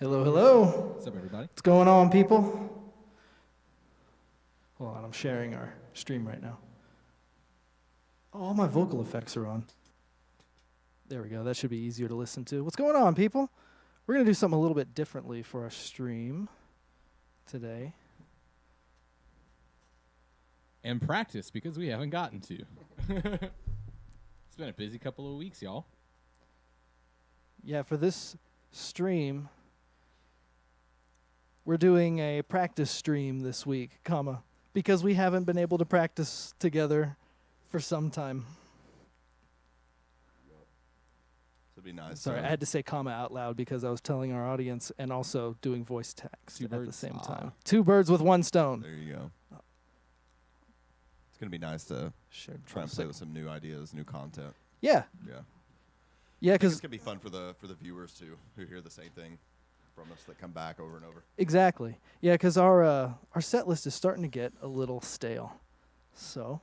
Hello, hello. What's up, everybody? What's going on, people? Hold on, I'm sharing our stream right now. Oh, all my vocal effects are on. There we go. That should be easier to listen to. What's going on, people? We're going to do something a little bit differently for our stream today. And practice, because we haven't gotten to. It's been a busy couple of weeks, y'all. Yeah, for this stream, we're doing a practice stream this week, because we haven't been able to practice together for some time. So it'd be nice. Sorry, I had to say comma out loud because I was telling our audience and also doing voice text Two at the birds. same time. Two birds with one stone. There you go. It's gonna be nice to Sure. try and play with some new ideas, new content. Yeah, Yeah. yeah, I think it's because gonna be fun for the viewers too, who hear the same thing from us that come back over and over. exactly. Yeah, because our set list is starting to get a little stale. So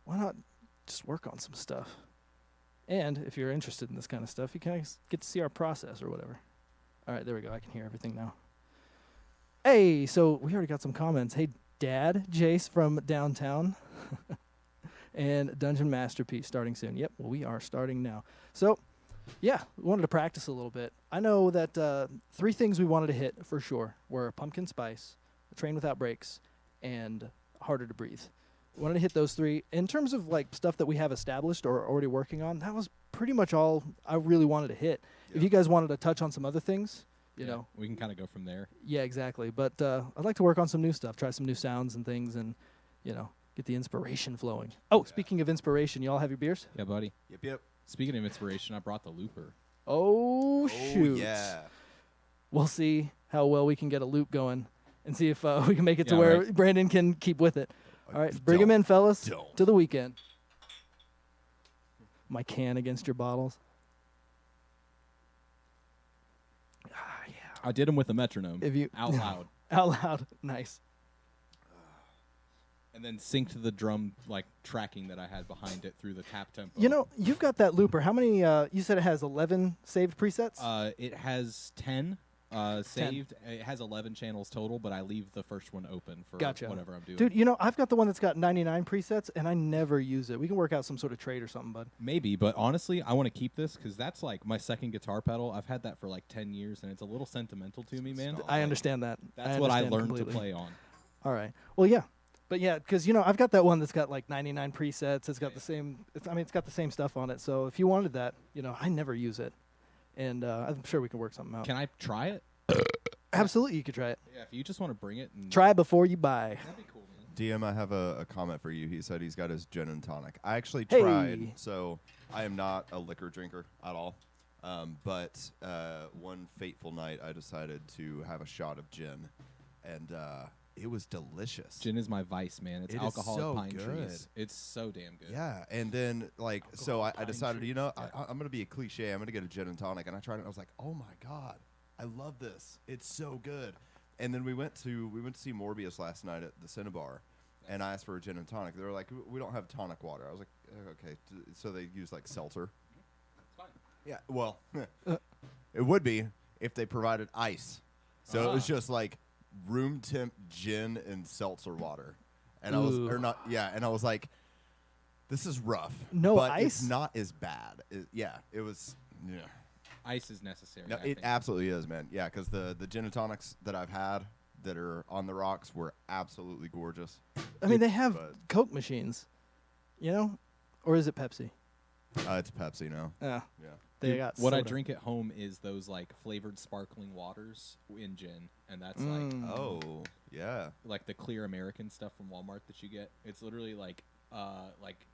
why not just work on some stuff? And if you're interested in this kind of stuff, you can get to see our process or whatever. All right, there we go. I can hear everything now. Hey, so we already got some comments. Hey, Dad, Jace from downtown. And Dungeon Masterpiece starting soon. Yep, well, we are starting now. So, yeah, we wanted to practice a little bit. I know that 3 things we wanted to hit for sure were Pumpkin Spice, Train Without Brakes, and Harder to Breathe. We wanted to hit those 3. In terms of like stuff that we have established or already working on, that was pretty much all I really wanted to hit. If Yeah. you guys wanted to touch on some other things, you know, we can kind of go from there. yeah, exactly. But I'd like to work on some new stuff, try some new sounds and things, and, you know, get the inspiration flowing. Oh, speaking of inspiration, you all have your beers? Yeah, buddy. Yep. Speaking of inspiration, I brought the looper. Oh, Oh shoot. yeah. We'll see how well we can get a loop going and see if we can make it to Yeah, where right. Brandon can keep with it. All right, bring him in, fellas, Don't. to the weekend. My can against your bottles. Ah, yeah. I did them with a metronome If you out loud, out loud, nice. and then synced the drum like tracking that I had behind it through the tap tempo. You know, you've got that looper. How many? You said it has 11 saved presets. It has 10 saved. It has 11 channels total, but I leave the first one open for Gotcha. whatever I'm doing. Dude, you know, I've got the one that's got 99 presets, and I never use it. We can work out some sort of trade or something, bud. Maybe, but honestly, I want to keep this because that's like my second guitar pedal. I've had that for like 10 years, and it's a little sentimental to me, man. I understand that. That's what I understand learned completely. to play on. All right. Well, yeah. But yeah, because, you know, I've got that one that's got like 99 presets. It's got the same, it's got the same stuff on it. So if you wanted that, you know, I never use it. And I'm sure we can work something out. Can I try it? Absolutely, you could try it. Yeah, if you just want to bring it and Try it before you buy. that'd be cool, man. DM, I have a comment for you. He said he's got his gin and tonic. I actually Hey. tried, so I am not a liquor drinker at all. But one fateful night, I decided to have a shot of gin, and it was delicious. Gin is my vice, man. It's It is alcoholic so pine good. trees. It's so damn good. Yeah, and then like, so I Pine decided, you trees. know, Yeah. I'm gonna be a cliche. I'm gonna get a gin and tonic, and I tried it. And I was like, oh my god, I love this. It's so good. And then we went to see Morbius last night at the Cinnabar, and I asked for a gin and tonic. They were like, we don't have tonic water. I was like, okay. So they use like seltzer. It's fine. Yeah, well, it would be if they provided ice. So it was Ah. just like room temp gin and seltzer water, and I was Ooh. or not. Yeah, and I was like, this is rough. No but ice? It's not as bad. Yeah, it was. Yeah, Ice is necessary. no, I it think. absolutely is, man. Yeah, because the gin and tonics that I've had that are on the rocks were absolutely gorgeous. I mean, they have But- Coke machines, you know? Or is it Pepsi? It's Pepsi now. Yeah. Yeah. They Dude, got what I soda. drink at home is those like flavored sparkling waters in gin, and that's Mm. Oh, yeah. like the clear American stuff from Walmart that you get. It's literally like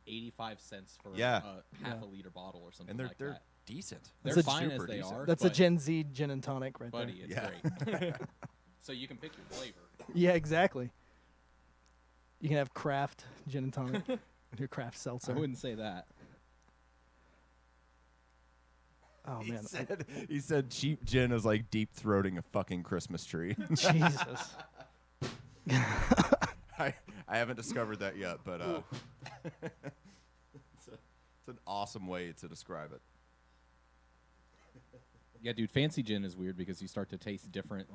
85 cents for Yeah. half Yeah. a liter bottle or something And they're like they're that. decent. They're That's a fine as super they decent. are. That's a but, Gen Z gin and tonic right buddy. It's Yeah. great. So you can pick your flavor. there. Yeah, exactly. You can have craft gin and tonic and your craft seltzer. I wouldn't say that. Oh, man. He said cheap gin is like deep throating a fucking Christmas tree. Jesus. I haven't discovered that yet, but it's an awesome way to describe it. Yeah, dude, fancy gin is weird because you start to taste different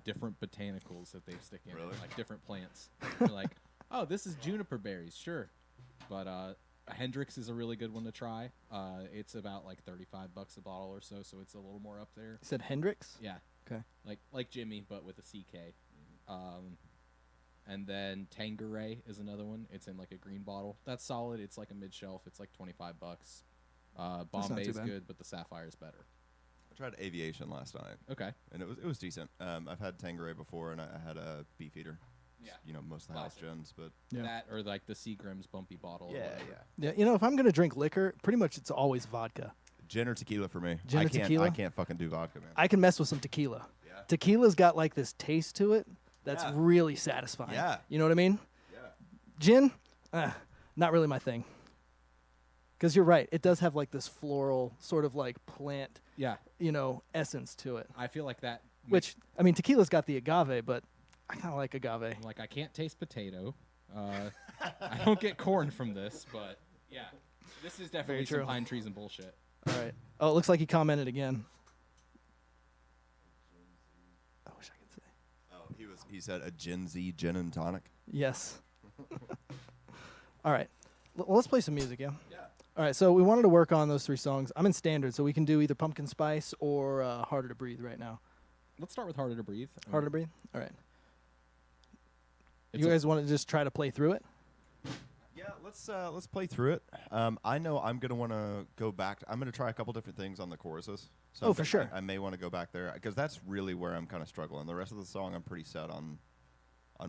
different botanicals that they stick in, Really? like different plants. You're like, oh, this is juniper berries, sure, but Hendrix is a really good one to try. It's about like $35 a bottle or so it's a little more up there. You said Hendrix? Yeah, Okay. like Jimmy, but with a CK. And then Tanqueray is another one. It's in like a green bottle. That's solid. It's like a mid shelf. It's like $25. not Bombay's too bad. good, but the Sapphire's better. I tried Aviation last night, Okay. and it was decent. I've had Tanqueray before, and I had a Beefeater. Yeah. You know, most of the house Classic. gens, but Yeah. That or like the Seagram's bumpy bottle. or whatever. Yeah, you know, if I'm gonna drink liquor, pretty much it's always vodka. Gin or tequila for me. Gin I or can't, tequila? I can't fucking do vodka, man. I can mess with some tequila. Yeah. Tequila's got like this taste to it that's Yeah. really satisfying. Yeah. You know what I mean? Yeah. Gin, not really my thing. Because you're right, it does have like this floral sort of like plant, Yeah. essence to it. I feel like that. Which, I mean, tequila's got the agave, but I kind of like agave. Like I can't taste potato. I don't get corn from this, but yeah, this is definitely true. some pine trees and bullshit. All right. Oh, it looks like he commented again. I wish I could say. Oh, he said a Gen Z gin and tonic. Yes. All right. Well, let's play some music, yeah? Yeah. All right, so we wanted to work on those 3 songs. I'm in standard, so we can do either Pumpkin Spice or Harder to Breathe right now. Let's start with Harder to Breathe. Harder to Breathe? All right. It's You a- guys want to just try to play through it? Yeah, let's play through it. I know I'm gonna want to go back. I'm gonna try a couple different things on the choruses. So Oh, for sure. I may want to go back there because that's really where I'm kind of struggling. The rest of the song I'm pretty set on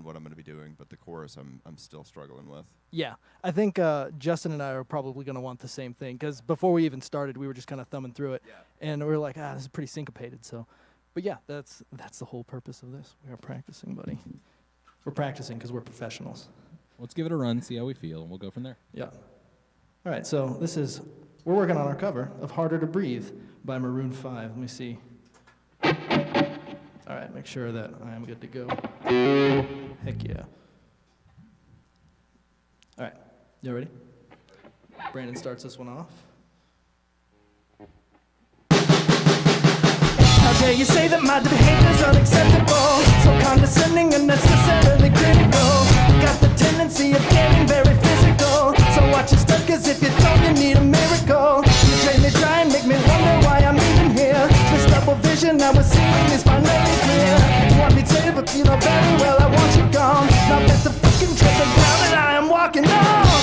what I'm gonna be doing, but the chorus I'm still struggling with. Yeah. I think Justin and I are probably going to want the same thing because before we even started, we were just kind of thumbing through it. Yeah. And we were like, this is pretty syncopated. So, but yeah, that's the whole purpose of this. We are practicing, buddy. We're practicing because we're professionals. Let's give it a run, see how we feel, and we'll go from there. Yeah. All right, so we're working on our cover of Harder to Breathe by Maroon 5. Let me see. All right, make sure that I am good to go. Heck yeah. All right, you ready? Brandon starts this one off. How dare you say that my behavior's unacceptable? So condescending and necessarily critical. Got the tendency of getting very physical. So watch your step, cause if you don't, you need a miracle. You drain me dry and make me wonder why I'm even here. This double vision I was seeing is finally clear. You want me to, but you know very well I want you gone. Now that's the fucking truth of ground that I am walking on.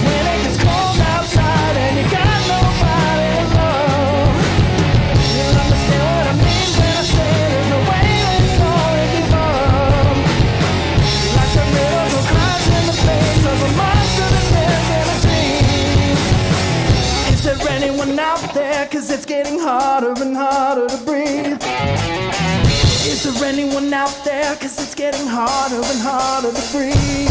When it gets cold outside and you got nobody to love, you'll understand what I mean when I say there's no way that you're gonna give up. Like a little cries in the face of a monster that lives in a dream. Is there anyone out there? Cause it's getting harder and harder to breathe. Is there anyone out there? Cause it's getting harder and harder to breathe.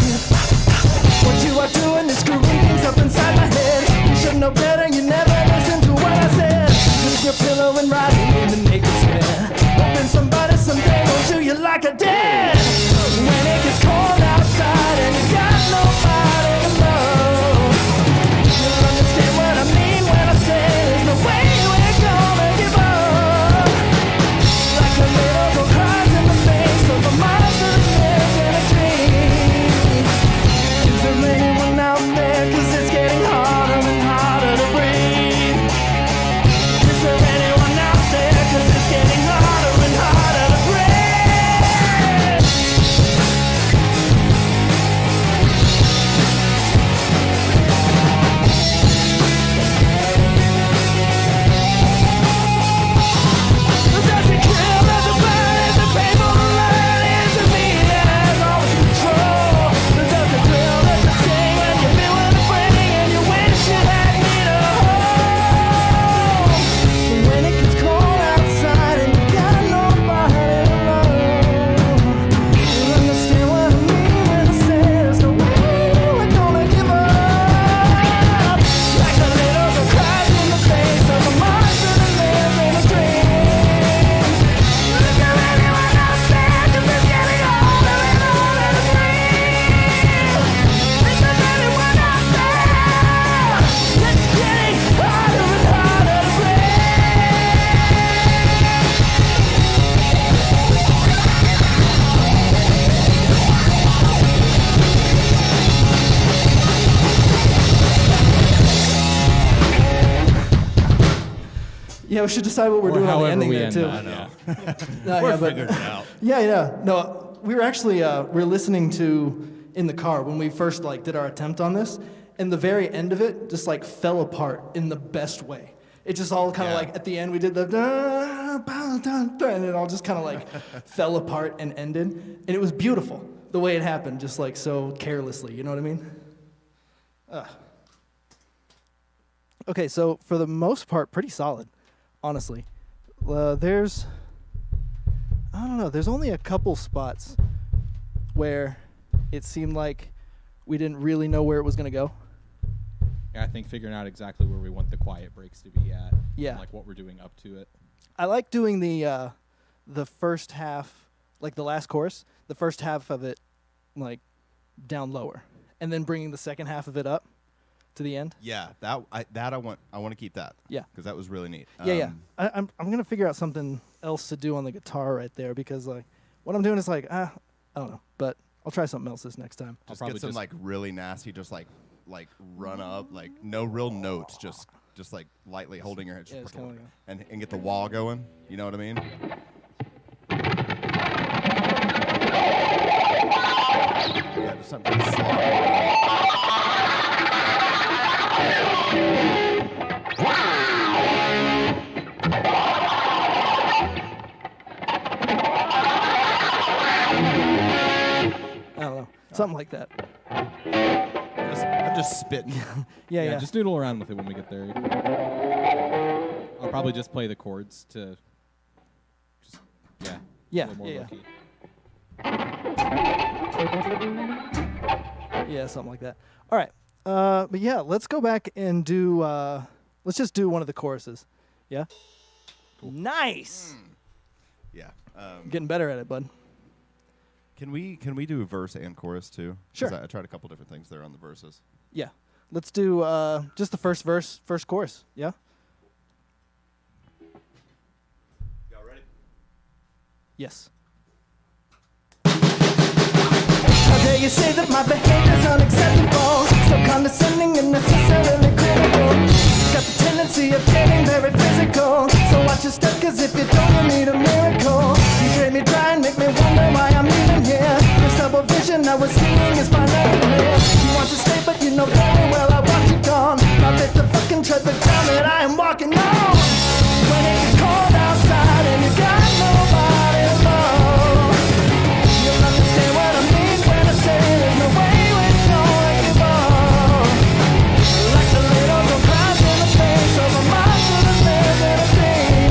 What you are doing is screwing things up inside my head. You should know better, you never listen to what I said. Leave your pillow and riding in the naked square. Hoping somebody someday will do you like I did. When it gets cold outside and you got nobody to love, you'll understand what I mean when I say there's no way we're gonna give up. Like a little girl cries in the face of a monster that lives in a dream. Is there anyone out there? Cause it's getting harder and harder to breathe. Is there anyone out there? Cause it's getting harder and harder to breathe. Yeah, we should decide what we're Or doing on the however ending we there end too. that, yeah. No, We're yeah, but- figuring it out. Yeah. No, we were actually we were listening to in the car when we first like did our attempt on this, and the very end of it just like fell apart in the best way. It just all kind of Yeah. like at the end we did the and it all just kind of like fell apart and ended, and it was beautiful the way it happened, just like so carelessly. You know what I mean? Okay, so for the most part, pretty solid, honestly. There's, I don't know, there's only a couple spots where it seemed like we didn't really know where it was going to go. Yeah, I think figuring out exactly where we want the quiet breaks to be at. Yeah. And, like what we're doing up to it. I like doing the first half, like the last chorus, the first half of it, like, down lower, and then bringing the second half of it up to the end. Yeah, I want to keep that. Yeah. because that was really neat. Yeah. I'm gonna figure out something else to do on the guitar right there because like what I'm doing is like I don't know, but I'll try something else this next time. I'll Just probably get some like really nasty, just like run up, like no real notes, just like lightly holding your head, Yeah, it's kinda like and get the wall going. You know what I mean? Yeah, just something slow. I don't know, something like that. I'm just spitting. Yeah. Just noodle around with it when we get there. I'll probably just play the chords to just Yeah, a little more yeah. low-key. Yeah, something like that. All right, but yeah, let's go back and do. Let's just do one of the choruses. Yeah. Cool. Nice. Yeah. Getting better at it, bud. Can we do verse and chorus too? 'Cause Sure. I tried a couple different things there on the verses. Yeah. Let's do just the first verse, first chorus. Yeah. Y'all ready? Yes. How dare you say that my behavior's unacceptable? So condescending and necessarily critical. Got the tendency of getting very physical. So watch your step, cause if you don't, you need a miracle. You drain me dry and make me wonder why I'm even here. This double vision I was seeing is finally clear. You want to stay, but you know very well I want you gone. Now take the fucking tread the ground that I am walking on. When it gets cold outside and you got nobody to love, you'll understand what I mean when I say there's no way we're gonna give up. Like the little girl cries in the face of a monster that's living a dream.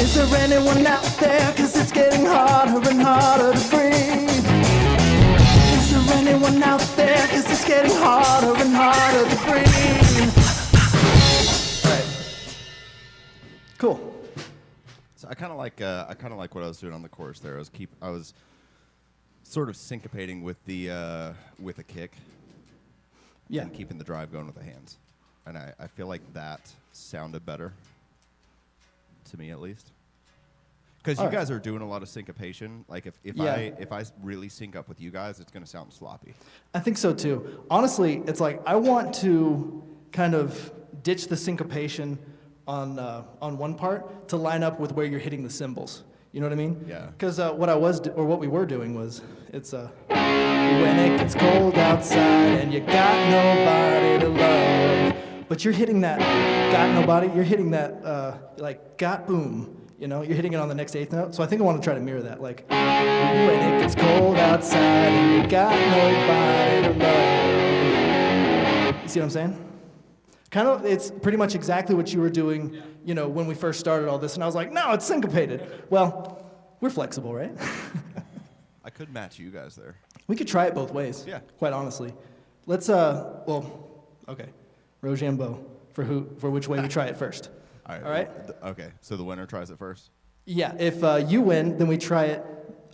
Is there anyone out there? Cause it's getting harder and harder to breathe. Is there anyone out there? Cause it's getting harder and harder to breathe. Alright. Cool. So I kind of like what I was doing on the chorus there. I was sort of syncopating with the with a kick. Yeah. And keeping the drive going with the hands. And I feel like that sounded better. To me at least. Because you All right. guys are doing a lot of syncopation. Like if I really sync up with you guys, it's gonna sound sloppy. I think so too. Honestly, it's like I want to kind of ditch the syncopation on one part to line up with where you're hitting the cymbals. You know what I mean? Yeah. Because what we were doing was it's when it gets cold outside and you got nobody to love, but you're hitting that got nobody. You're hitting that like got boom. You know, you're hitting it on the next eighth note. So I think I want to try to mirror that. Like, when it gets cold outside and you got nobody to love. You see what I'm saying? Kind of, it's pretty much exactly what you were doing, you know, when we first started all this. And I was like, no, it's syncopated. Well, we're flexible, right? I could match you guys there. We could try it both ways. Yeah. Quite honestly. Let's, okay. Rochambeau, for which way we try it first. All right. All right. Okay. So the winner tries it first. Yeah, if you win, then we try it,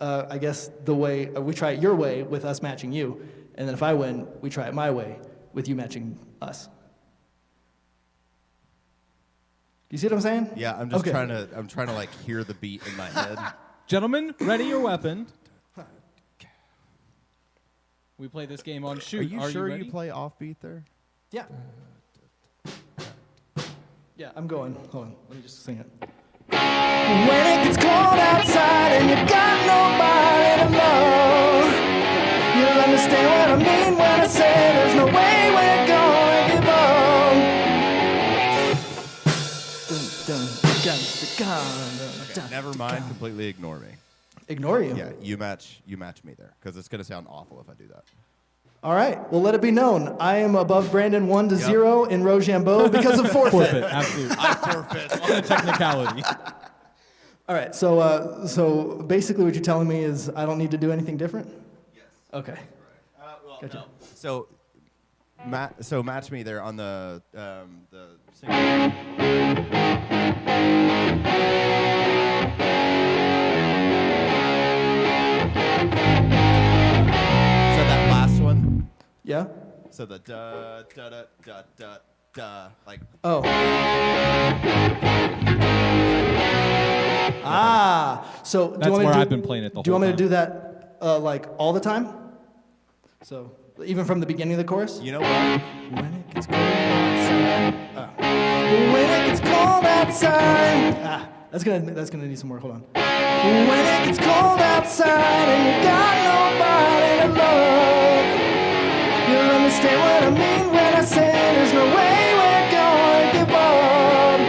I guess, the way, we try it your way with us matching you. And then if I win, we try it my way with you matching us. You see what I'm saying? Yeah, I'm just Okay. trying to like hear the beat in my head. Gentlemen, ready your weapon. We play this game on shoot. Are you sure ready? you play offbeat there? Yeah. Yeah, I'm going. Hold on. Let me just sing it. When it gets cold outside and you got nobody to love, you'll understand what I mean when I say there's no way we're gonna give up. Okay, never mind. Completely ignore me. Ignore you? Yeah, you match me there because it's gonna sound awful if I do that. All right. Well, let it be known. I am above Brandon 1-0 in Rochambeau because of forfeit. Forfeit, absolutely. I forfeit. On a technicality. All right. So basically, what you're telling me is I don't need to do anything different. Yes. Okay. Gotcha. No. So match me there on the single. So that last one. Yeah. So the da da da da da da like. Oh. Ah. So do That's you want me where to do, I've been playing it the Do you whole want me to time. do that like all the time? So even from the beginning of the chorus. You know what? When it gets cold outside. When it gets cold outside. That's gonna need some more. Hold on. When it gets cold outside and you got nobody to love, you'll understand what I mean when I say there's no way we're gonna give up.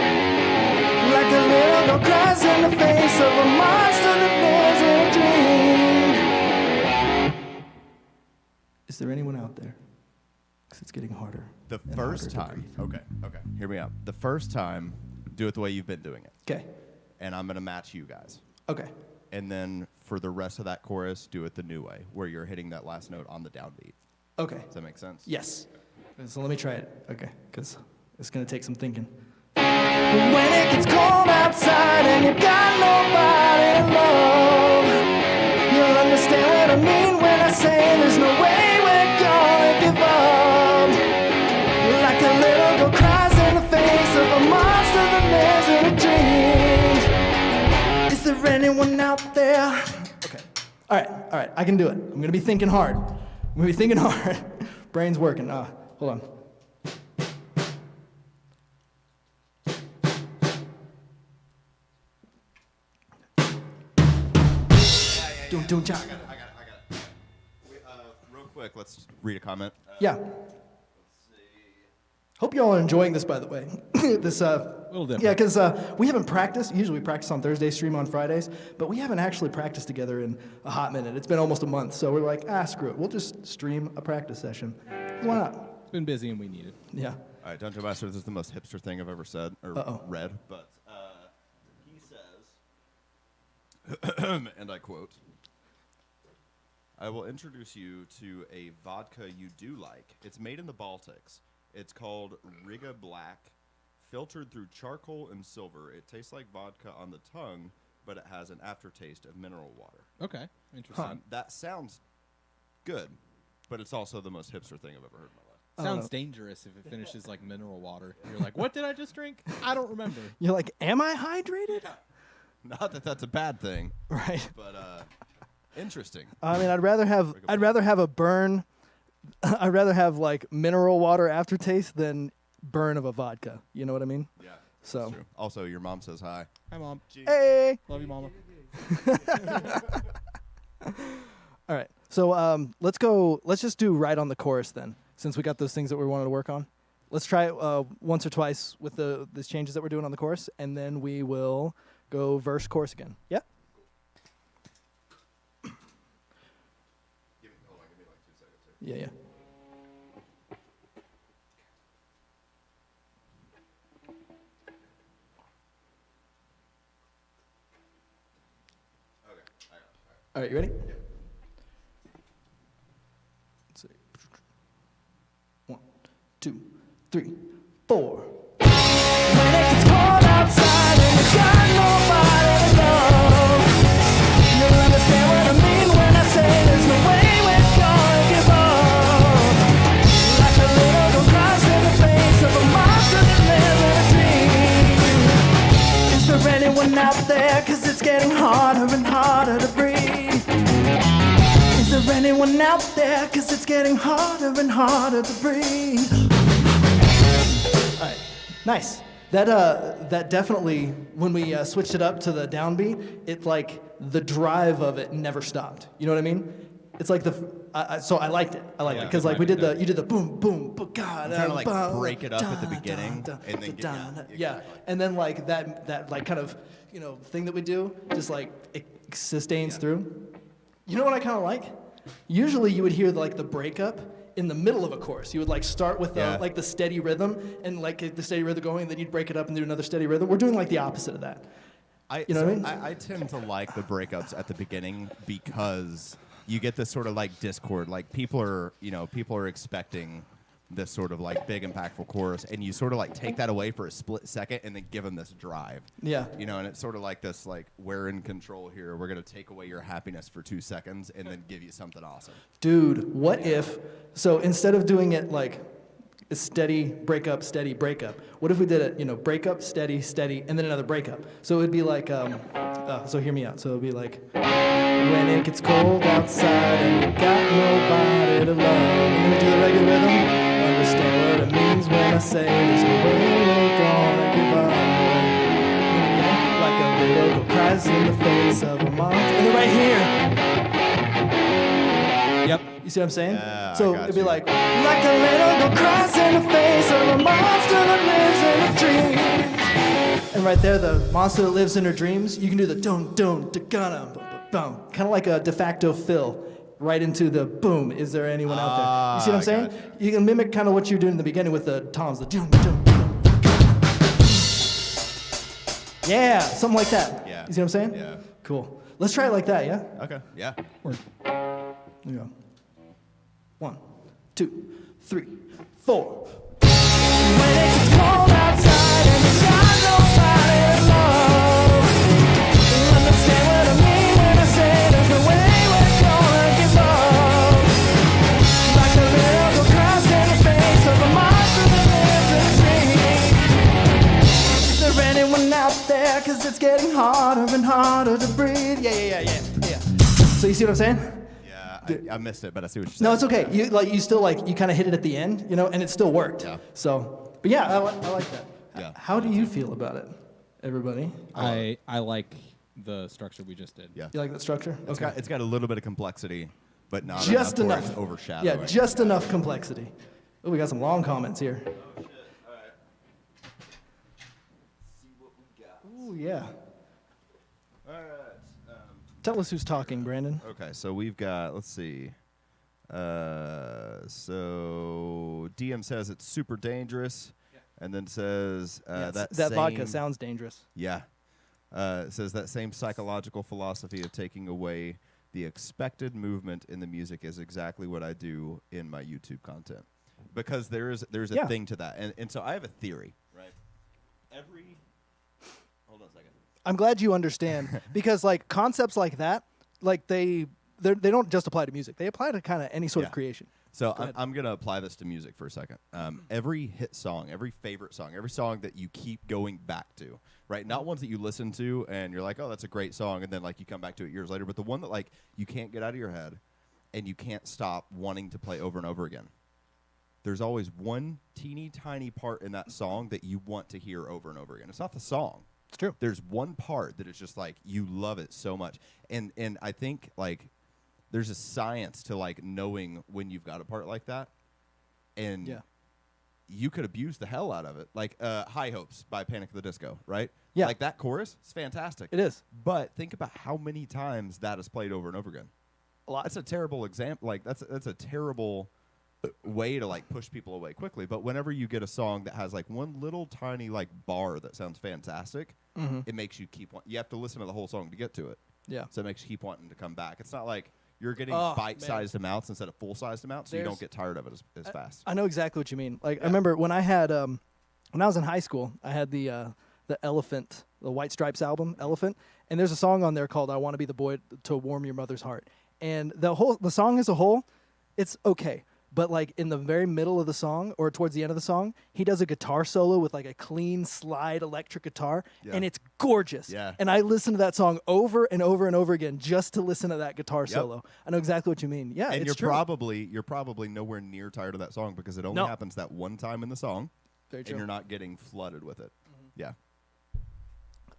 Like a little girl cries in the face of a monster that lives in a dream. Is there anyone out there? Because it's getting harder. The and first harder to time. breathe. Okay. Hear me out. The first time, do it the way you've been doing it, Okay. and I'm gonna match you guys. Okay. And then for the rest of that chorus, do it the new way, where you're hitting that last note on the downbeat. Okay. Does that make sense? Yes. So let me try it. Okay. Because it's going to take some thinking. When it gets cold outside and you got nobody to love, you'll understand what I mean when I say there's no way we're gonna give up. Like a little girl cries in the face of a monster that lives in a dream. Is there anyone out there? Okay. All right. I can do it. I'm going to be thinking hard. Brain's working. Hold on. Doing job. I got it. Real quick, let's read a comment. Yeah. Hope you all are enjoying this, by the way. This little different. Yeah, because we haven't practiced. Usually we practice on Thursdays, stream on Fridays, but we haven't actually practiced together in a hot minute. It's been almost a month, so we're like, screw it. We'll just stream a practice session. Why not? It's been busy and we need it. Yeah. All right, Dungeon Master, this is the most hipster thing I've ever said or read, but he says, and I quote, I will introduce you to a vodka you do like. It's made in the Baltics. It's called Riga Black, filtered through charcoal and silver. It tastes like vodka on the tongue, but it has an aftertaste of mineral water. Okay, interesting. That sounds good, but it's also the most hipster thing I've ever heard in my life. Sounds dangerous if it finishes like mineral water. You're like, what did I just drink? I don't remember. You're like, am I hydrated? Not that that's a bad thing, Right. but interesting. I mean, I'd rather have a burn. I'd rather have like mineral water aftertaste than burn of a vodka. You know what I mean? Yeah. So. That's true. Also, your mom says hi. Hi, Mom. Hey. Love you, Mama. All right. So let's go. Let's just do right on the chorus then, since we got those things that we wanted to work on. Let's try it once or twice with these changes that we're doing on the chorus, and then we will go verse chorus again. Yeah. Give me like 2 seconds here. Yeah. Okay. All right. You ready? Yeah. Let's see. 1, 2, 3, 4. When it gets cold outside and you got nobody to love, you'll understand what I mean when I say there's no way we're gonna give up. Like a little girl cries in the face of a monster that lives in a dream. Is there anyone out there? 'Cause it's getting harder and harder to breathe. Is there anyone out there? 'Cause it's getting harder and harder to breathe. All right, nice. That definitely, when we switched it up to the downbeat, it like the drive of it never stopped. You know what I mean? It's like so I liked it. I liked it because like you did the boom boom boom. God, trying to like break it up at the beginning and then yeah, and then like that like kind of thing that we do just like it sustains through. You know what I kind of like? Usually you would hear like the breakup in the middle of a chorus. You would like start with like the steady rhythm and like the steady rhythm going, and then you'd break it up and do another steady rhythm. We're doing like the opposite of that. You know what I mean? I tend to like the breakups at the beginning because you get this sort of like discord. Like people are expecting this sort of like big impactful chorus, and you sort of like take that away for a split second and then give them this drive. Yeah. And it's sort of like this like, we're in control here. We're gonna take away your happiness for 2 seconds and then give you something awesome. Dude, what if so instead of doing it like a steady breakup, what if we did it, breakup, steady, steady, and then another breakup? So it would be like so hear me out. So it would be like, when it gets cold outside and you got nobody to love. And then we do the regular rhythm. Understand what it means when I say there's no way we're gonna give up. Like a little girl cries in the face of a monster. And then right here. Yep. You see what I'm saying? Yeah, so I got it'd be you. like a little girl cries in the face of a monster that lives in her dreams. And right there, the monster that lives in her dreams, you can do the dun dun da gonna boom, kind of like a de facto fill. Right into the boom. Is there anyone out there? You see what I'm saying? Gotcha. You can mimic kind of what you're doing in the beginning with the toms, the dum dum dum. Yeah, something like that. Yeah. You see what I'm saying? Yeah. Cool. Let's try it like that. Yeah. Okay. Yeah. There you go. 1, 2, 3, 4. When it's cold outside and you got nobody to love, understand what I mean when I say there's no way we're gonna give up. Like a little girl cries in the face of a monster that lives in a dream. Is there anyone out there? 'Cause it's getting harder and harder to breathe. Yeah. So you see what I'm saying? Yeah. I missed it, but I see what you're saying. No, it's okay. You still you kind of hit it at the end, and it still worked. Yeah. So, but yeah, I like that. Yeah. How do you feel about it, everybody? I like the structure we just did. Yeah. You like that structure? It's got a little bit of complexity, but not Just enough. enough. Where it's overshadowing. Yeah, just enough complexity. Oh, we got some long comments here. Ooh, yeah. All right. Tell us who's talking, Brandon. Okay, so we've got, let's see. So DM says it's super dangerous, and then says that same, vodka sounds dangerous. Yeah. It says that same psychological philosophy of taking away the expected movement in the music is exactly what I do in my YouTube content. Because there's a thing to that. And so I have a theory, right? Hold on a second. I'm glad you understand because concepts like that, they don't just apply to music. They apply to kind of any sort of creation. So I'm going to apply this to music for a second. Every hit song, every favorite song, every song that you keep going back to, right? Not ones that you listen to and you're like, oh, that's a great song, and then you come back to it years later, but the one that you can't get out of your head and you can't stop wanting to play over and over again. There's always one teeny tiny part in that song that you want to hear over and over again. It's not the song. It's true. There's one part that is just you love it so much. And I think there's a science to knowing when you've got a part like that. And you could abuse the hell out of it. High Hopes by Panic at the Disco, right? Yeah. That chorus is fantastic. It is. But think about how many times that is played over and over again. A lot. That's a terrible example. That's a terrible way to push people away quickly. But whenever you get a song that has one little tiny bar that sounds fantastic, it makes you you have to listen to the whole song to get to it. Yeah. So it makes you keep wanting to come back. It's not you're getting bite-sized amounts instead of full-sized amounts, so you don't get tired of it as fast. I know exactly what you mean. I remember when I had when I was in high school, I had the Elephant, the White Stripes album, Elephant, and there's a song on there called "I Want to Be the Boy to Warm Your Mother's Heart," and the song as a whole, it's okay. But in the very middle of the song or towards the end of the song, he does a guitar solo with a clean slide electric guitar, and it's gorgeous. Yeah. And I listened to that song over and over and over again just to listen to that guitar solo. I know exactly what you mean. Yeah, and it's you're true. probably nowhere near tired of that song because it only happens that one time in the song, Very true. and you're not getting flooded with it. Yeah.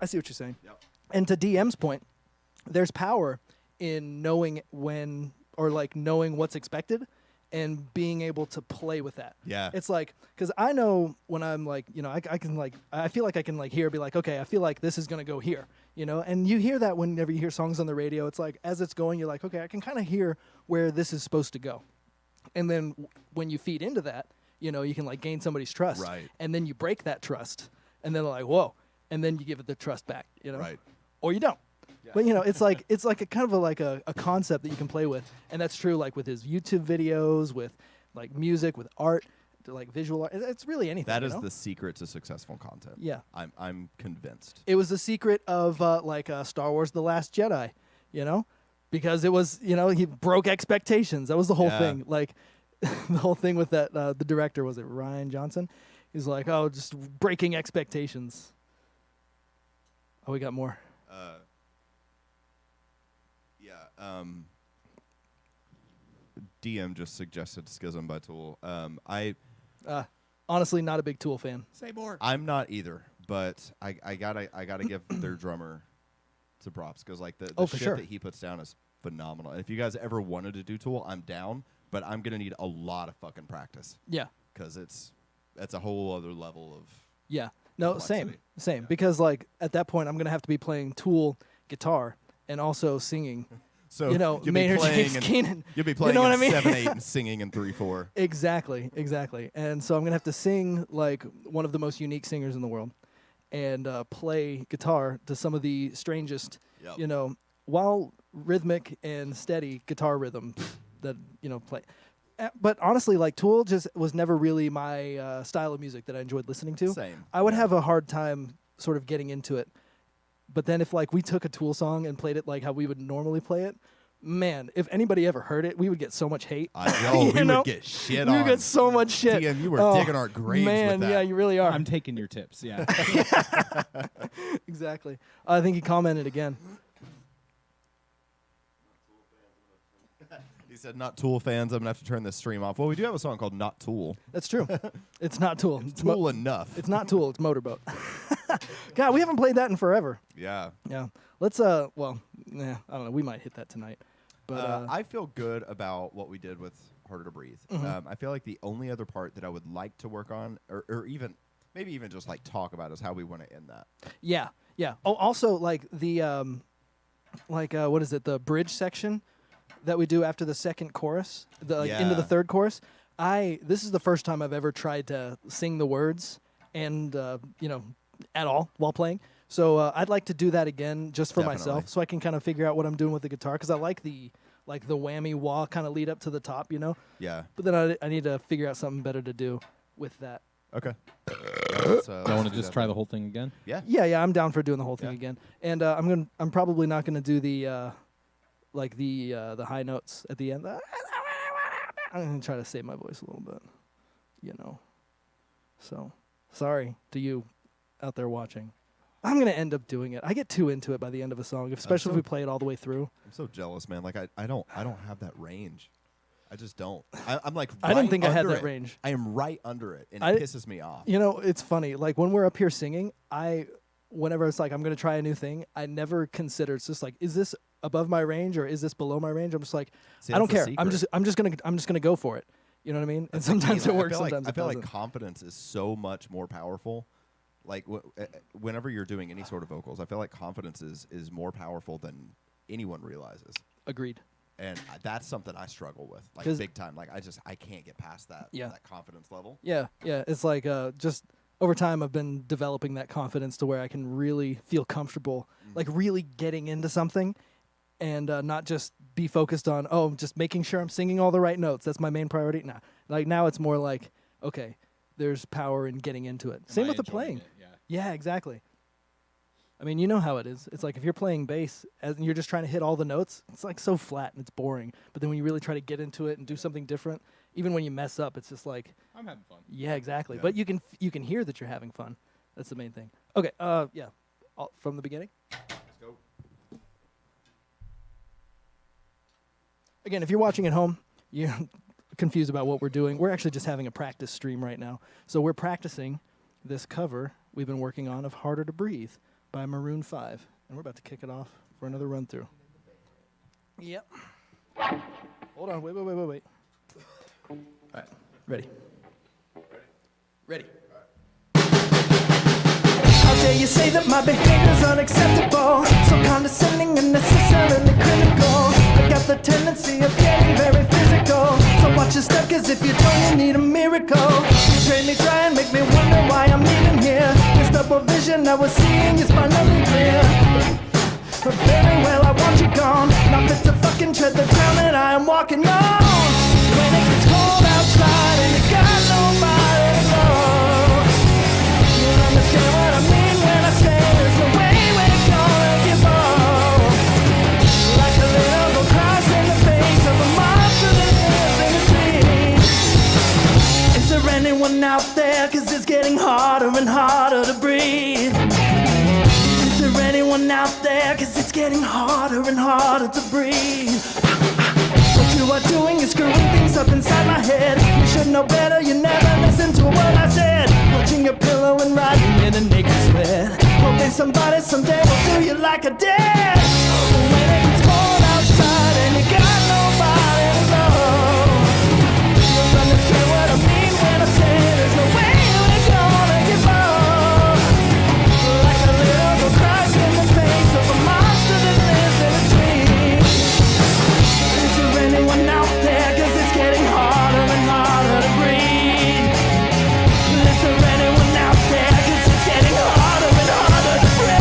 I see what you're saying. Yep. And to DM's point, there's power in knowing when or like knowing what's expected and being able to play with that. Yeah. It's like, because I know when I'm like, I can like, I feel like I can like hear, be like, okay, I feel like this is going to go here, and you hear that whenever you hear songs on the radio. It's like, as it's going, you're like, okay, I can kind of hear where this is supposed to go. And then when you feed into that, you can like gain somebody's trust. Right. And then you break that trust. And then they're like, whoa. And then you give it the trust back, Right. Or you don't. Yeah. But it's like a kind of a concept that you can play with, and that's true like with his YouTube videos, with like music, with art, like visual art. It's really anything. That is the secret to successful content. Yeah. I'm convinced. It was the secret of Star Wars: The Last Jedi, because it was he broke expectations. That was the whole Yeah. thing. Like the whole thing with that the director, was it Rian Johnson? He's like, oh, just breaking expectations. Oh, we got more. Yeah. DM just suggested Schism by Tool. Honestly, not a big Tool fan. Say more. I'm not either, but I gotta give their drummer some props because like the Oh, for shit sure. that he puts down is phenomenal. And if you guys ever wanted to do Tool, I'm down, but I'm gonna need a lot of fucking practice Yeah. because that's a whole other level of. Yeah. No, Complexity. same. Yeah. Because like at that point, I'm gonna have to be playing Tool guitar and also singing. So you'll you'll Maynard be playing James in, Keenan. you'll be playing know what in I mean? 7/8 and singing in 3/4. Exactly. And so I'm gonna have to sing like one of the most unique singers in the world, and play guitar to some of the strangest, Yep. while rhythmic and steady guitar rhythm that play. But honestly, like Tool just was never really my style of music that I enjoyed listening to. Same. I would Yeah. have a hard time sort of getting into it. But then if like we took a Tool song and played it like how we would normally play it, man, if anybody ever heard it, we would get so much hate. We You know? would get shit We on. would get so much shit. DM, you were Oh, digging our graves man, with that. yeah, you really are. I'm taking your tips. Yeah. Exactly. I think he commented again. He said, "Not Tool fans. I'm gonna have to turn this stream off." Well, we do have a song called "Not Tool." That's true. It's not Tool. It's mo- Tool enough. It's not Tool. It's Motorboat. God, we haven't played that in forever. Yeah. Yeah. Let's I don't know. We might hit that tonight. But I feel good about what we did with "Harder to Breathe." Mm-hmm. I feel like the only other part that I would like to work on, or even maybe even just like talk about, is how we want to end that. yeah. Oh, also like the what is it? The bridge section that we do after the second chorus, into the Yeah. third chorus. This is the first time I've ever tried to sing the words and at all while playing. So I'd like to do that again just for Definitely. myself, so I can kind of figure out what I'm doing with the guitar, because I like the whammy wah kind of lead up to the top, Yeah. But then I need to figure out something better to do with that. Okay. I want to just try the whole thing again. Yeah. Yeah, I'm down for doing the whole thing Yeah. again. And I'm probably not gonna do the the high notes at the end. I'm gonna try to save my voice a little bit, So sorry to you out there watching. I'm gonna end up doing it. I get too into it by the end of a song, especially if we play it all the way through. I'm so jealous, man. Like I don't have that range. I just don't. I'm like. I didn't right think I had under that it. range. I am right under it, and I- it pisses me off. It's funny. Like when we're up here singing, whenever it's like I'm gonna try a new thing, I never consider. It's just like, is this above my range or is this below my range? I'm just like, See, I don't that's care. the I'm just gonna go for it. You know what I mean? And sometimes it works. Sometimes I it feel doesn't. like confidence is so much more powerful. Like whenever you're doing any sort of vocals, I feel like confidence is more powerful than anyone realizes. Agreed. And that's something I struggle with, like 'Cause- big time. Like I can't get past that. Yeah. That confidence level. Yeah. It's like just over time I've been developing that confidence to where I can really feel comfortable, like really getting into something, and not just be focused on just making sure I'm singing all the right notes. That's my main priority. Nah. Like now it's more like, okay, there's power in getting into it. Same Am I with the enjoying playing. it? Yeah. Yeah, exactly. I mean, you know how it is. It's like if you're playing bass and you're just trying to hit all the notes, it's like so flat and it's boring. But then when you really try to get into it and do something different, even when you mess up, it's just like, I'm having fun. yeah, exactly. Yeah. But you can hear that you're having fun. That's the main thing. Okay, yeah. From the beginning. Let's go. Again, if you're watching at home, you're confused about what we're doing. We're actually just having a practice stream right now. So we're practicing this cover we've been working on of Harder to Breathe by Maroon 5. And we're about to kick it off for another run through. Yep. Hold on. Wait. All right. Ready. How dare you say that my behavior's unacceptable? So condescending and necessarily critical. I got the tendency of getting very physical. So watch your step, cause if you don't, you need a miracle. You trade me dry and make me wonder why I'm leaving here. This double vision I was seeing is finally clear. But very well, I want you gone. Not fit to fucking tread the ground that I am walking on. When it gets cold outside and you got nobody to go, you'll understand what I mean when I say there's no way we're gonna give up. Like a little cross in the face of a monster that lives in a tree. Is there anyone out there? Cause it's getting harder and harder to breathe. Is there anyone out there? Cause it's getting harder and harder to breathe. What you are doing is screwing things up inside my head. You should know better, you never listen to what I said. Clutching your pillow and riding in a naked sweat. Hoping somebody someday will do you like a dad. When it gets cold outside and you got nobody to love, you'll understand what I mean when I say there's no way we're gonna give up. Like a little Christ in the face of a monster that lives in a tree. Is there anyone out there? Cause it's getting harder and harder to breathe. Is there anyone out there? Cause it's getting harder and harder to breathe.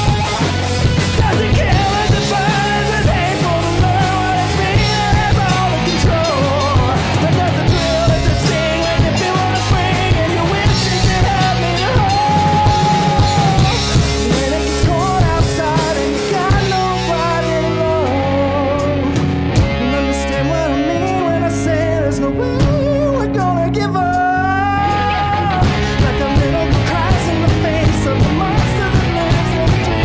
Does it kill? Is it burn? Is it painful to know what it's feeling? It's all the control. But does it thrill? Does it sting when you feel what it's bring? And you wish you could have me to hold. When it gets cold outside and you got nobody to love, you understand what I mean when I say there's no way we're gonna give up. Like a little girl cries in the face of the monster that lives in a dream.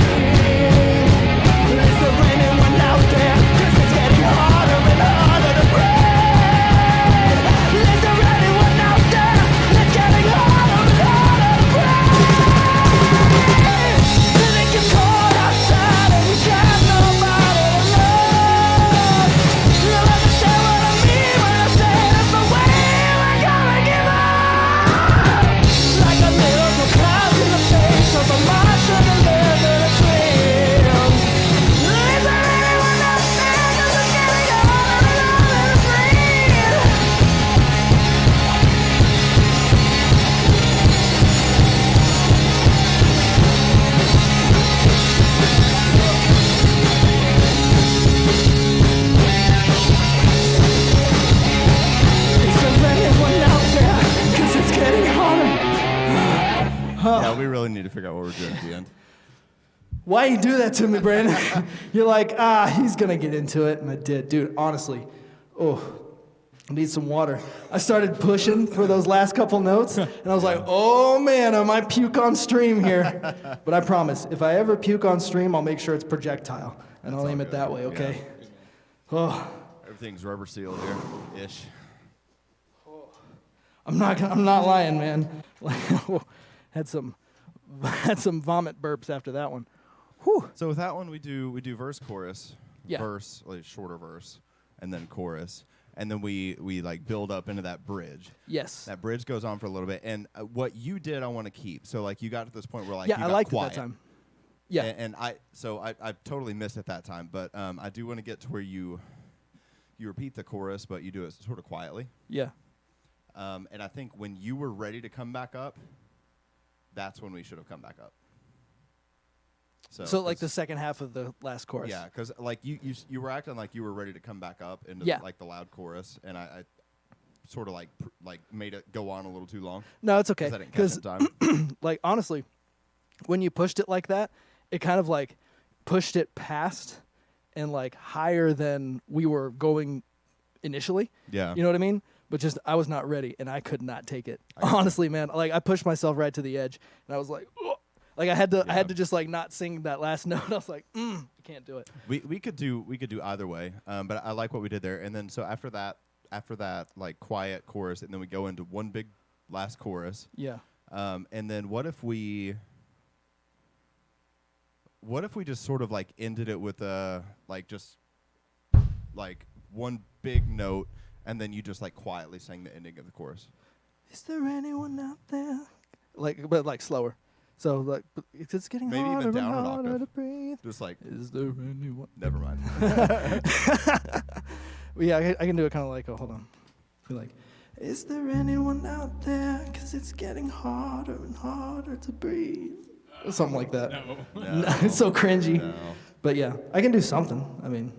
Is there anyone out there? Cause it's getting harder and harder to breathe. Is there anyone out there? It's getting harder and harder to breathe. When it gets cold outside and you got nobody to love, you'll understand what I mean when I say that's the way we're gonna give up. Like a little girl cries in the face of a monster that lives in a tree. Is there anyone out there? Cause it's getting harder and harder to breathe. Is there anyone out there? Cause it's getting harder. Yeah, we really need to figure out what we're doing at the end. Why you do that to me, Brandon? You're like, he's gonna get into it, and I did. Dude, honestly, I need some water. I started pushing for those last couple notes, and I was like, oh man, I might puke on stream here. But I promise, if I ever puke on stream, I'll make sure it's projectile, and I'll all aim it good. that way, okay? Oh, Everything's rubber sealed here, ish. I'm not lying, man. Had some vomit burps after that one. Whew. So with that one, we do verse, chorus, Yeah. verse, like shorter verse, and then chorus, and then we like build up into that bridge. Yes. That bridge goes on for a little bit, and what you did, I want to keep. So like you got to this point where like Yeah, you I got liked it quiet. that time. Yeah. And I totally missed it that time, but I do want to get to where you repeat the chorus, but you do it sort of quietly. Yeah. And I think when you were ready to come back up, that's when we should have come back up. So like the second half of the last chorus. Yeah, because like you were acting like you were ready to come back up into Yeah. like the loud chorus, and I sort of like made it go on a little too long. No, it's okay. I didn't catch it in time. Like honestly, when you pushed it like that, it kind of like pushed it past and like higher than we were going initially. Yeah. You know what I mean? But just I was not ready and I could not take it. I got Honestly, man, like I pushed myself right to the edge and I was like Like I had Yeah. to just like not sing that last note. I was like, I can't do it. We could do either way, but I like what we did there. And then so after that like quiet chorus, and then we go into one big last chorus. Yeah. And then what if we just sort of like ended it with like just like one big note, and then you just like quietly sang the ending of the chorus. Is there anyone out there? Like, but like slower. So like, it's getting Maybe even harder and down an harder octave. to breathe. Just like Is there anyone? never mind. Well, yeah, I can do it kind of like, oh, hold on. Be like, is there anyone out there? 'Cause it's getting harder and harder to breathe. Or something like that. No. It's so cringy. No. But yeah, I can do something. I mean,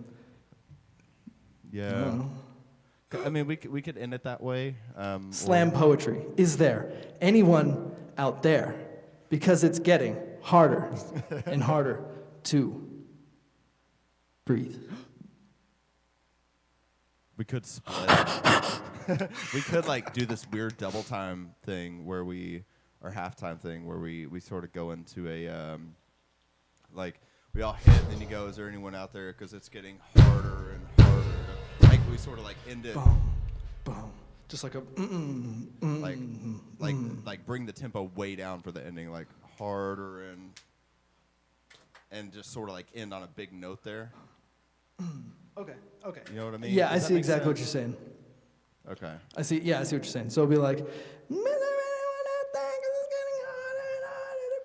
I Yeah. don't know. I mean, we could end it that way. Slam poetry. Is there anyone out there? Because it's getting harder and harder to breathe. We could split. We could like do this weird double time thing where or halftime thing where we sort of go into a like we all hit and then you go, is there anyone out there? Because it's getting harder and harder. Like we sort of like end it Boom, boom. Just like a like bring the tempo way down for the ending, like harder and just sort of like end on a big note there. Okay. You know what I mean? Yeah, I Does that see make exactly what sense? you're saying. Okay. I see what you're saying. So it'll be like, is there anyone out there? 'Cause it's getting harder and harder to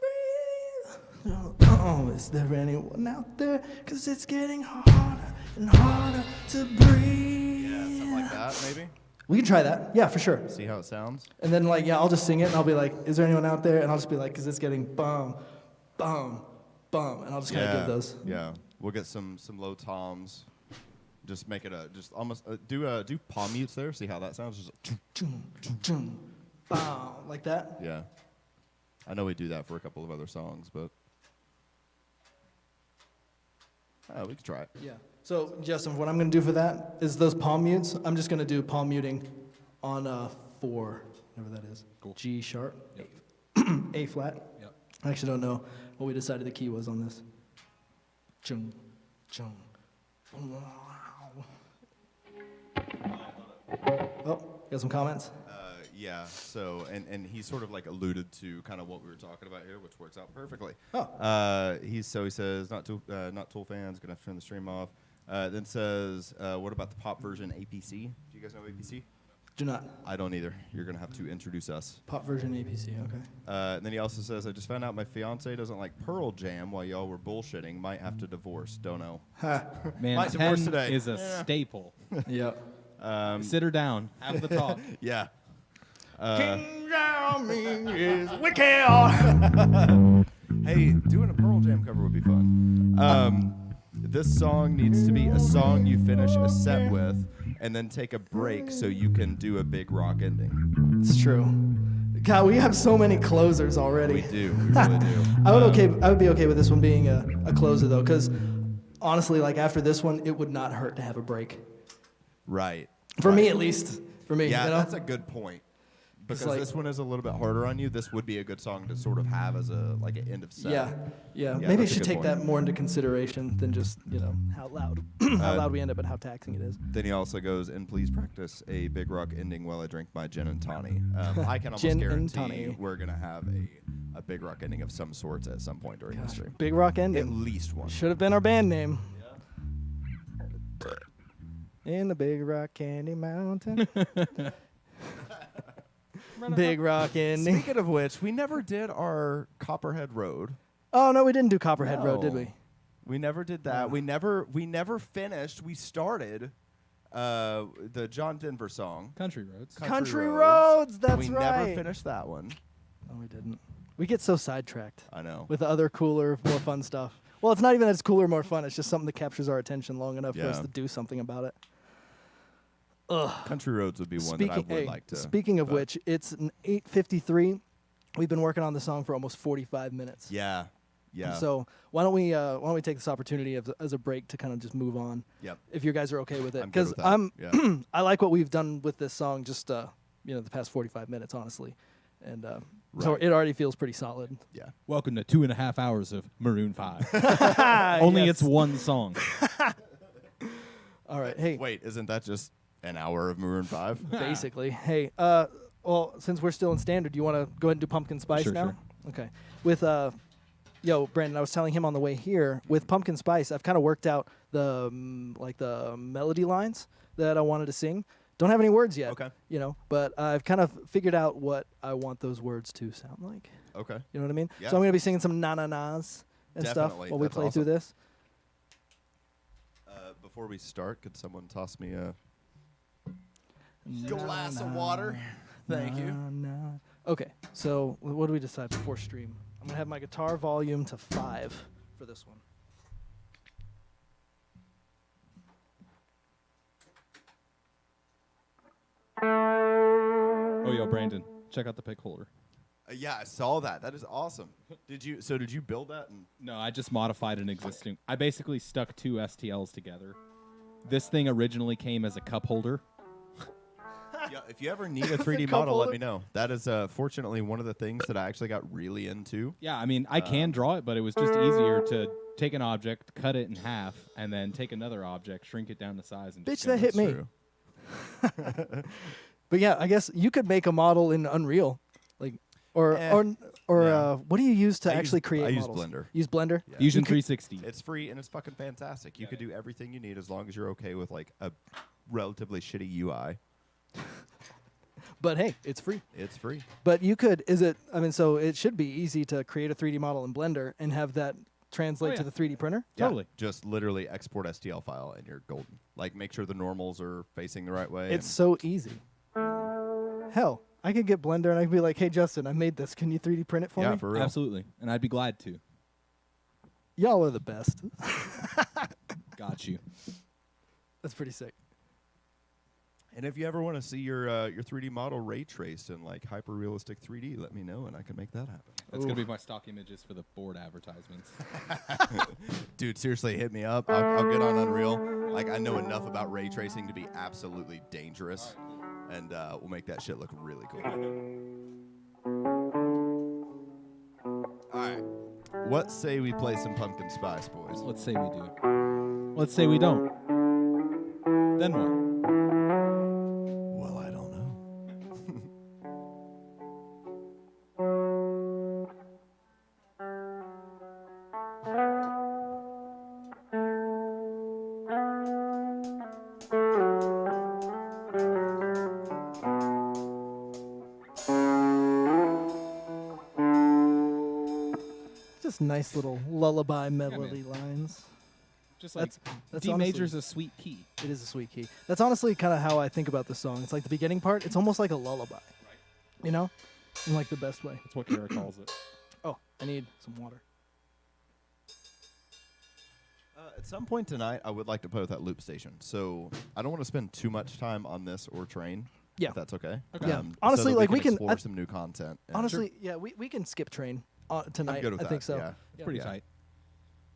breathe. Oh, is there anyone out there? 'Cause it's getting harder and harder to breathe. Yeah, something like that maybe. We can try that. Yeah, for sure. See how it sounds. And then like, yeah, I'll just sing it and I'll be like, is there anyone out there? And I'll just be like, 'cause it's getting bum, bum, bum. And I'll just kind of give those. Yeah, we'll get some low toms. Just make it just almost do palm mutes there. See how that sounds. Just Chum, chum, bum, like that. yeah. I know we do that for a couple of other songs, but we could try it. Yeah. So, Justin, what I'm going to do for that is those palm mutes. I'm just going to do palm muting on 4, whatever that is. Cool. G sharp, Yep. A flat. Yep. I actually don't know what we decided the key was on this. Chung, chung. Oh, got some comments? Yeah. So and he sort of like alluded to kind of what we were talking about here, which works out perfectly. Oh. He says not Tool fans gonna have to turn the stream off. Then says what about the pop version APC? Do you guys know APC? Do not. I don't either. You're gonna have to introduce us. Pop version APC, okay. And then he also says, I just found out my fiance doesn't like Pearl Jam while y'all were bullshitting. Might have to divorce. Don't know. Ha. Man, Might divorce 10 today. is a Yeah. staple. Yep. Sit her down. Have the talk. Yeah. King Jamming is wicked. Hey, doing a Pearl Jam cover would be fun. This song needs to be a song you finish a set with and then take a break so you can do a big rock ending. It's true. God, we have so many closers already. We do. We really do. I would be okay with this one being a closer though, because honestly, like after this one, it would not hurt to have a break. Right. For me, at least. For me, Yeah, you know? that's a good point. Because like- this one is a little bit harder on you. This would be a good song to sort of have as an end of set. Yeah. Maybe I that's a should good take point. that more into consideration than just how loud, how loud we end up and how taxing it is. Then he also goes, and please practice a big rock ending while I drink my gin and tonic. I can almost Gin and guarantee tonic. we're going to have a big rock ending of some sorts at some point during this stream. Big Rock At Ending least one. should have been our band name. In the Big Rock Candy Mountain. Big Rock Ending. Speaking of which, we never did our Copperhead Road. Oh no, we didn't do Copperhead Road, did No. we? We never did that. We never finished. We started the John Denver song. Country roads. Country Roads, that's we right. never finished that one. No, we didn't. We get so sidetracked I know. with other cooler, more fun stuff. Well, it's not even that it's cooler, more fun. It's just something that captures our attention long enough for us Yeah. to do something about it. Country Roads would be one that I would like to. Speaking of but- which, it's an 8:53. We've been working on the song for almost 45 minutes. Yeah. Yeah. So why don't we take this opportunity as a break to kind of just move on, Yep. if you guys are okay with it? I'm good with that. Yeah. I like what we've done with this song. Just the past 45 minutes, honestly. and so Right. it already feels pretty solid. Yeah. Welcome to 2.5 hours of Maroon 5. Only Yes. it's one song. All right. Hey, Wait, isn't that just an hour of Maroon 5? basically. Hey, well, since we're still in standard, do you want to go ahead and do pumpkin spice Sure, now? sure. Okay. With Brandon, I was telling him on the way here, with pumpkin spice, I've kind of worked out the the melody lines that I wanted to sing. Don't have any words yet. Okay. But I've kind of figured out what I want those words to sound like. Okay. You know what I mean? Yeah. So I'm going to be singing some na-na-nas and stuff Definitely. while we That's play through awesome. this. Before we start, could someone toss me a glass of water? Thank you. Na. Okay, so what do we decide before stream? I'm going to have my guitar volume to 5 for this one. Oh, yo, Brandon, check out the pick holder. Yeah, I saw that. That is awesome. Did you build that? And No, I just modified an existing. I basically stuck 2 STLs together. This thing originally came as a cup holder. yeah, if you ever need a It's a 3D cup model, let holder. me know. That is fortunately one of the things that I actually got really into. Yeah, I mean, I can draw it, but it was just easier to take an object, cut it in half, and then take another object, shrink it down to size, and Bitch, just go. that hit me. True. But yeah, I guess you could make a model in Unreal. Or Eh, yeah. what do you use to I use- actually create I use models? Blender. Use Blender? Yeah. Fusion You could- 360. It's free and it's fucking fantastic. You Yeah. could do everything you need as long as you're okay with like a relatively shitty UI. But hey, it's free. It's free. But so it should be easy to create a 3D model in Blender and have that translate Oh, to yeah. the 3D printer? Yeah, Totally. just literally export STL file and you're golden. Like make sure the normals are facing the right way. It's so easy. Hell, I could get Blender and I could be like, hey, Justin, I made this. Can you 3D print it for yeah, me? for real. Absolutely, and I'd be glad to. Y'all are the best. Got you. That's pretty sick. And if you ever want to see your 3D model ray traced in like hyper realistic 3D, let me know and I can make that happen. That's gonna be my stock images for the board advertisements. Dude, seriously, hit me up. I'll get on Unreal. Like I know enough about ray tracing to be absolutely dangerous, and we'll make that shit look really cool. All right, what say we play some pumpkin spice, boys? Let's say we do. Let's say we don't. Then what? Well, I don't know. Just nice little lullaby melody lines. Just like That's D honestly- major's a sweet key. It is a sweet key. That's honestly kind of how I think about the song. It's like the beginning part, it's almost like a lullaby. You know? In like the best way. That's what Kara calls it. Oh, I need some water. At some point tonight, I would like to play with that loop station. So I don't want to spend too much time on this or train. Yeah. If that's okay. Okay. Yeah. So Honestly, that like, we can- explore I- some new content. and- Honestly, yeah, we can skip train tonight. I'm good with I that. think so. Yeah. Yeah. Pretty Yeah. tight.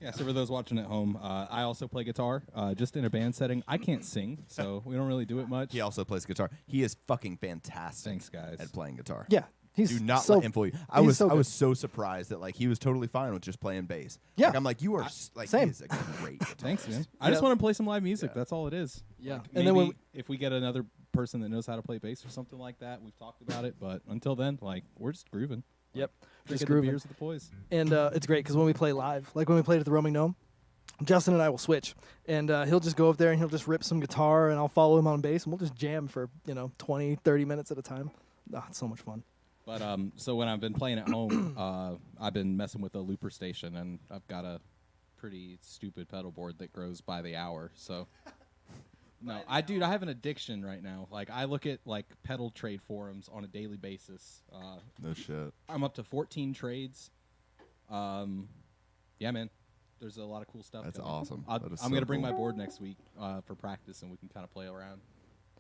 Yeah, so for those watching at home, I also play guitar, just in a band setting. I can't sing, so we don't really do it much. He also plays guitar. He is fucking fantastic. Thanks, guys. At playing guitar. Yeah. He's Do not so, let him fool you. I he's was so I was good. so surprised that like he was totally fine with just playing bass. Yeah. Like, I'm like you are like same. He is a great guitarist. Thanks, man. I just Yeah. want to play some live music. Yeah. That's all it is. Yeah. Like, And then when maybe if we get another person that knows how to play bass or something like that, we've talked about it. But until then, like we're just grooving. Yep. Just Drinking the grooving. beers with the boys. And it's great because when we play live, like when we played at the Roaming Gnome, Justin and I will switch, and he'll just go up there and he'll just rip some guitar, and I'll follow him on bass, and we'll just jam for 20, 30 minutes at a time. Oh, it's so much fun. But so when I've been playing at home, I've been messing with a looper station, and I've got a pretty stupid pedal board that grows by the hour. So no, I have an addiction right now. Like I look at like pedal trade forums on a daily basis. No shit. I'm up to 14 trades. Yeah, man. There's a lot of cool stuff. That's going. awesome. I'm That is gonna so bring cool. my board next week for practice, and we can kind of play around.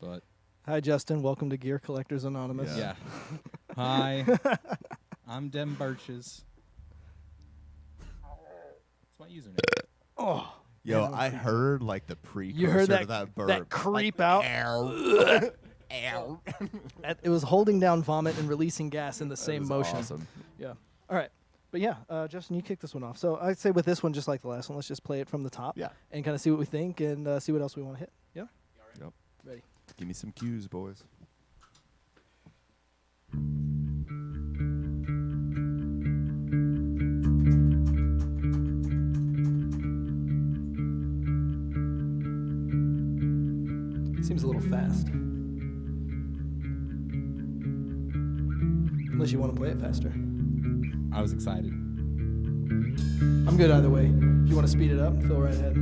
But Hi, Justin. Welcome to Gear Collectors Anonymous. Yeah. yeah, hi, I'm Dem Birches. That's my username. Oh, Yo, Man, I heard like the precursor you heard to that that burp. that creep like, out? "Ow." Ow. It was holding down vomit and releasing gas in the That same was motion. Awesome. Yeah. All right. But yeah, Justin, you kick this one off. So I'd say with this one, just like the last one, let's just play it from the top. Yeah. And kind of see what we think and see what else we want to hit. Yeah. Yep. Ready. Give me some cues, boys. Seems a little fast. Unless you want to play it faster. I was excited. I'm good either way. If you want to speed it up, feel right ahead.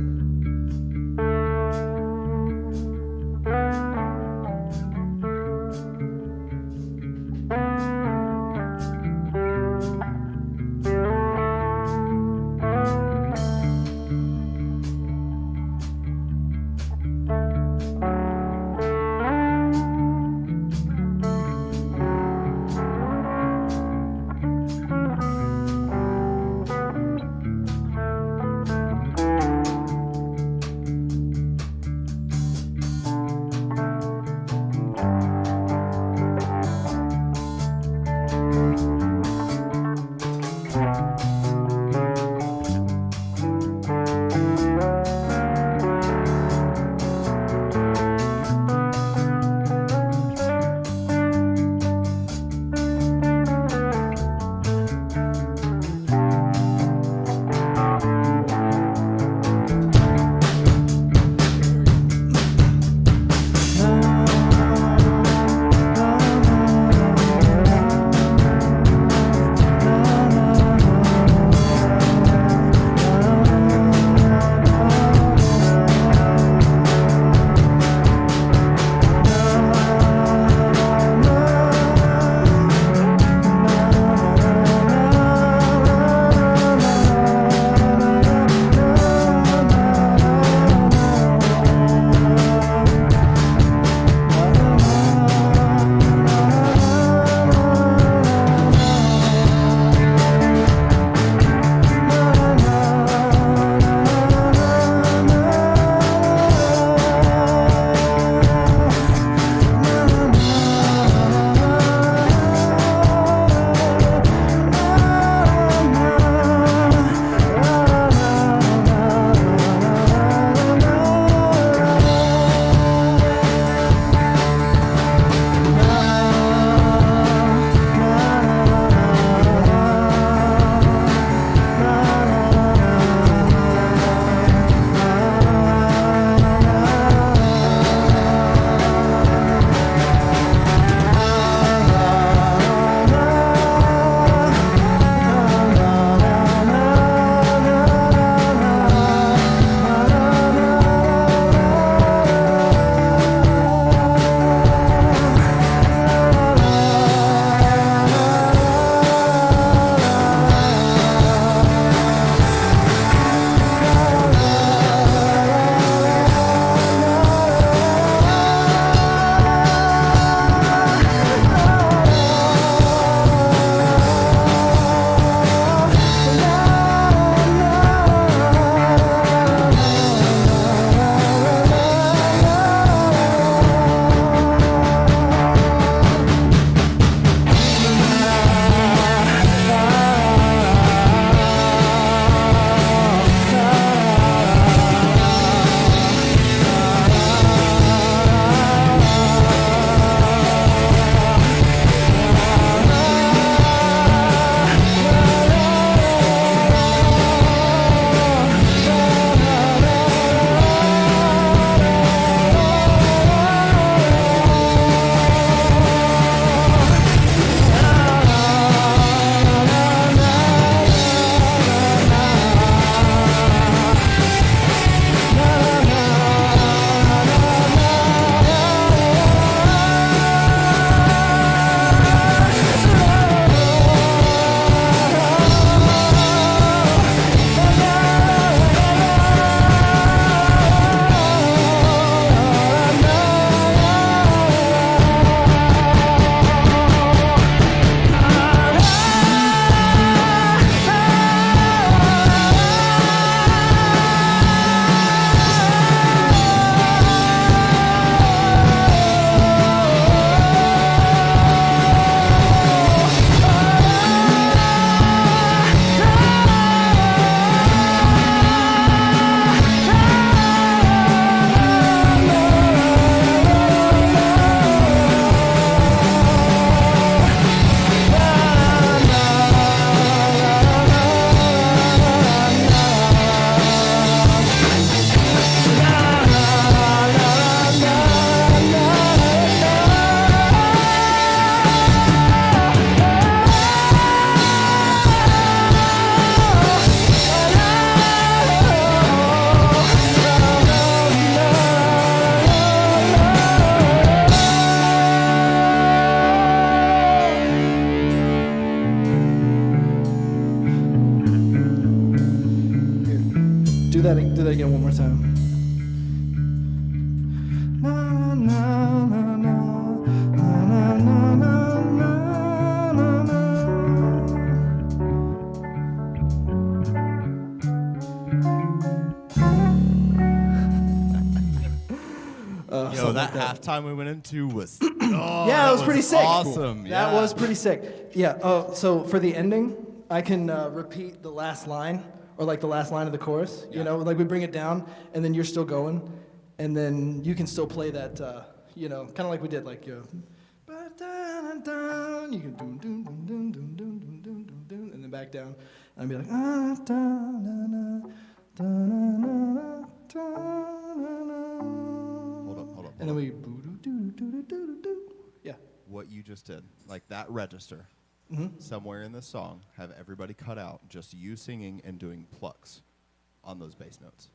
Yo, that halftime we went into was Yeah, it was pretty sick. Awesome. That yeah. was pretty sick. Yeah. So for the ending, I can repeat the last line or like the last line of the chorus. You know, like we bring it down, and then you're still going, and then you can still play that. You know, kind of like we did, like you can doom doom doom doom doom doom doom doom doom doom, and then back down, and I'd be like Hold up. and then we yeah. What you just did, like that register, somewhere in this song, have everybody cut out just you singing and doing plucks on those bass notes.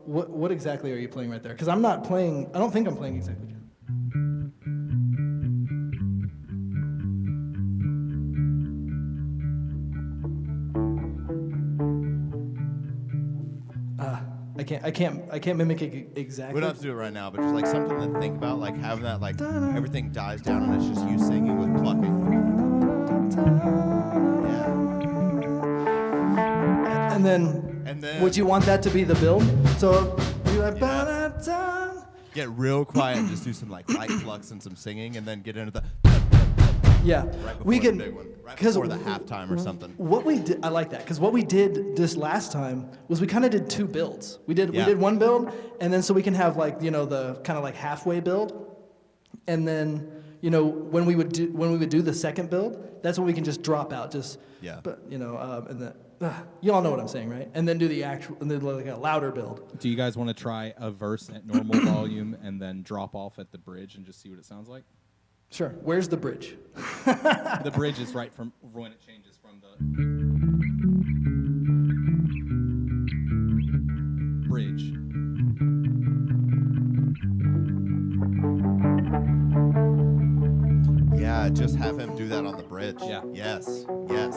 What exactly are you playing right there? Because I'm not playing. I don't think I'm playing exactly. I can't mimic it exactly. We don't have to do it right now, but just like something to think about, like having that, like everything dies down and it's just you singing with plucking. Yeah. And then would you want that to be the build? So you like Get real quiet and just do some like light plucks and some singing, and then get into the yeah. right before We the can big one, right 'cause before the halftime or something. What we did, I like that, because what we did this last time was we kind of did two builds. We did Yeah. one build, and then so we can have like the kind of like halfway build, and then when we would do the second build, that's when we can just drop out, Yeah. But and then you all know what I'm saying, right? And then do the actual, and then like a louder build. Do you guys want to try a verse at normal volume and then drop off at the bridge and just see what it sounds like? Sure. Where's the bridge? The bridge is right from when it changes from the bridge. Yeah, just have him do that on the bridge. Yeah. Yes. Yeah.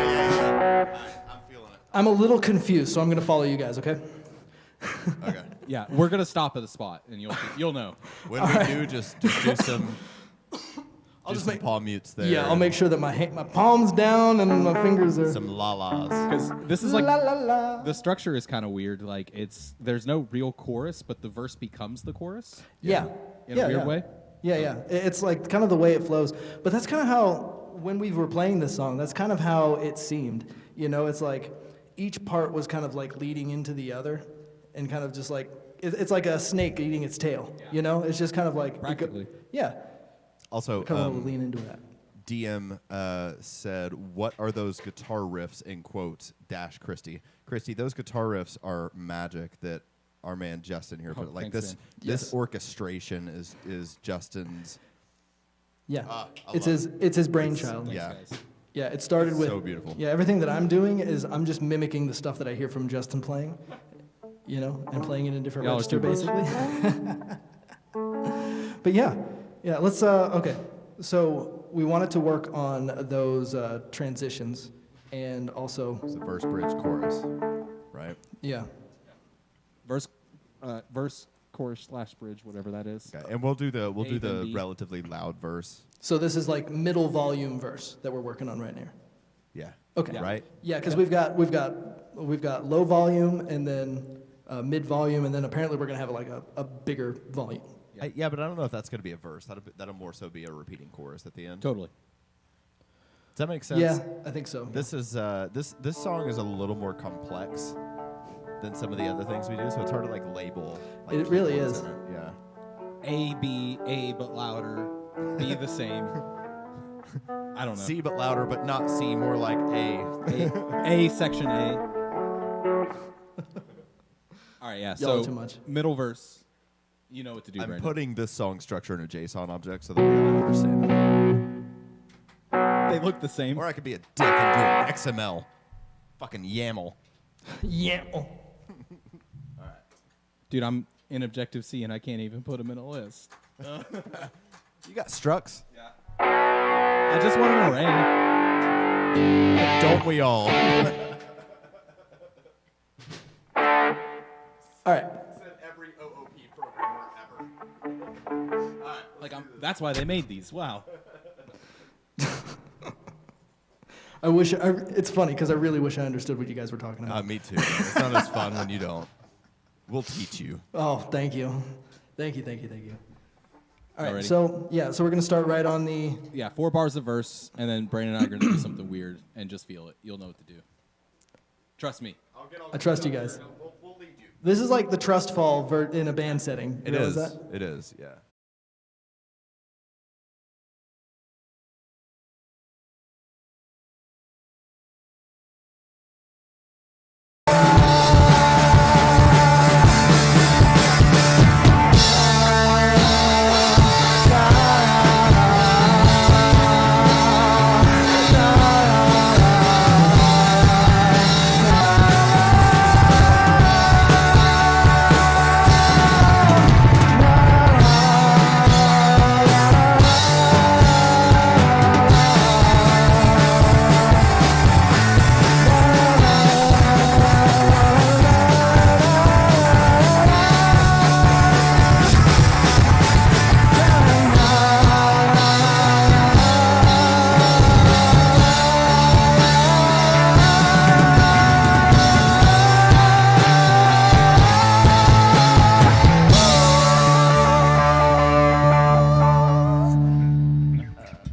I'm feeling it. I'm a little confused, so I'm gonna follow you guys. Okay. Okay. Yeah, we're gonna stop at the spot, and you'll know. When we do, just do some. I'll just some make palm mutes there. Yeah, I'll make sure that my palms down and my fingers are. some la-las. Because this is like La la la. the structure is kind of weird. Like there's no real chorus, but the verse becomes the chorus. Yeah. In a weird yeah. way? Yeah. It's like kind of the way it flows. But that's kind of how, when we were playing this song, that's kind of how it seemed. It's like each part was kind of like leading into the other, and kind of just like, it's like a snake eating its tail. It's just kind of like. Practically. Yeah. Also, Kind of lean into that. DM said, "What are those guitar riffs?" in quotes dash Christy. Christy, those guitar riffs are magic that our man Justin here put. Like thanks, this, man. this Yes. orchestration is Justin's. Yeah. I it's love his brainchild. Thanks, Yeah. guys. Yeah, it started It's with. so beautiful. Yeah, everything that I'm doing is I'm just mimicking the stuff that I hear from Justin playing, and playing it in different Y'all are register, super- basically. But yeah, let's, okay. So we wanted to work on those transitions, and also, It's a verse, bridge, chorus, right? yeah. Verse, chorus / bridge, whatever that is. Okay, and we'll do the A, then B. relatively loud verse. So this is like middle volume verse that we're working on right now. Yeah. Okay. Yeah. Right. Yeah, because we've got low volume and then mid volume, and then apparently we're gonna have like a bigger volume. Yeah, but I don't know if that's going to be a verse. That'll more so be a repeating chorus at the end. Totally. Does that make sense? Yeah, I think so. This is this song is a little more complex than some of the other things we do, so it's hard to like label. Like, It really keywords is. in it. Yeah. A, B, A, but louder. B the same. I don't know. C but louder, but not C. More like A. A section A. All right, yeah. Y'all are So too much. middle verse. You know what to do, I'm Brandon. putting this song structure in a JSON object so that we all understand it. They look the same. Or I could be a dick and do an XML. Fucking YAML. Yeah. Dude, I'm in Objective C and I can't even put them in a list. You got Strux? I just want an array. Don't we all? All right. Every OOP programmer ever. Like that's why they made these. Wow. I wish. It's funny because I really wish I understood what you guys were talking about. Me too. It's not as fun when you don't. We'll teach you. Oh, thank you. Thank you. All right, Alrighty. so we're gonna start right on the. Yeah, 4 bars of verse, and then Brandon and I are going to do something weird and just feel it. You'll know what to do. Trust me. I trust you guys. We'll lead you. This is like the trust fall in a band setting. It Realize is. that? It is. Yeah.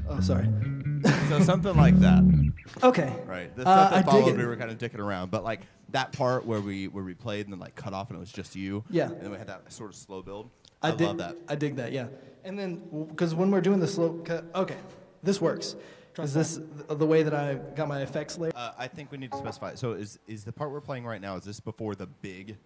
Oh, sorry. So something like that. Okay. Right. The stuff I that dig followed, it. we were kind of dicking around, but like that part where we played and then like cut off and it was just you. Yeah. And then we had that sort of slow build. I love that. I dig that. Yeah. And then because when we're doing the slow cut, okay, this works. Is this the way that I got my effects layer? I think we need to specify. So is the part we're playing right now? Is this before the big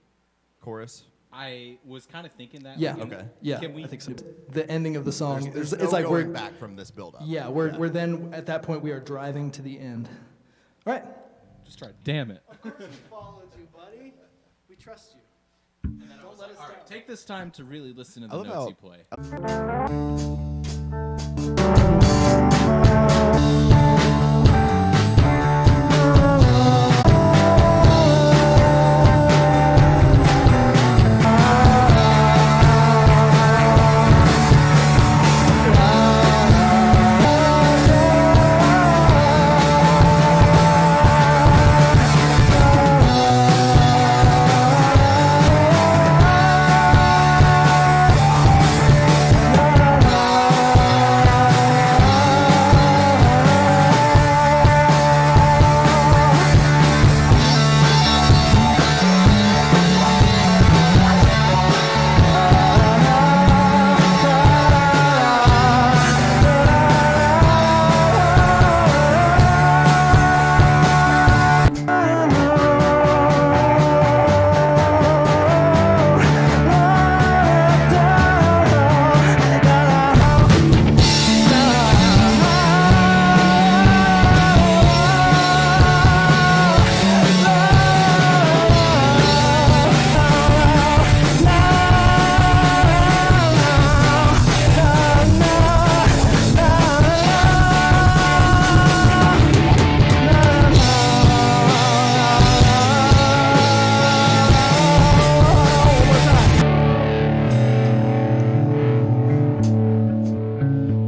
chorus? I was kind of thinking that. Yeah. Okay. Yeah. Can we- I think so. The ending of the song. There's it's no like going we're back from this build up. Yeah. We're then at that point we are driving to the end. All right. Just try. Damn it. We followed you, buddy. We trust you. Don't let us All right, take this time to really listen to I the love notes how- you play.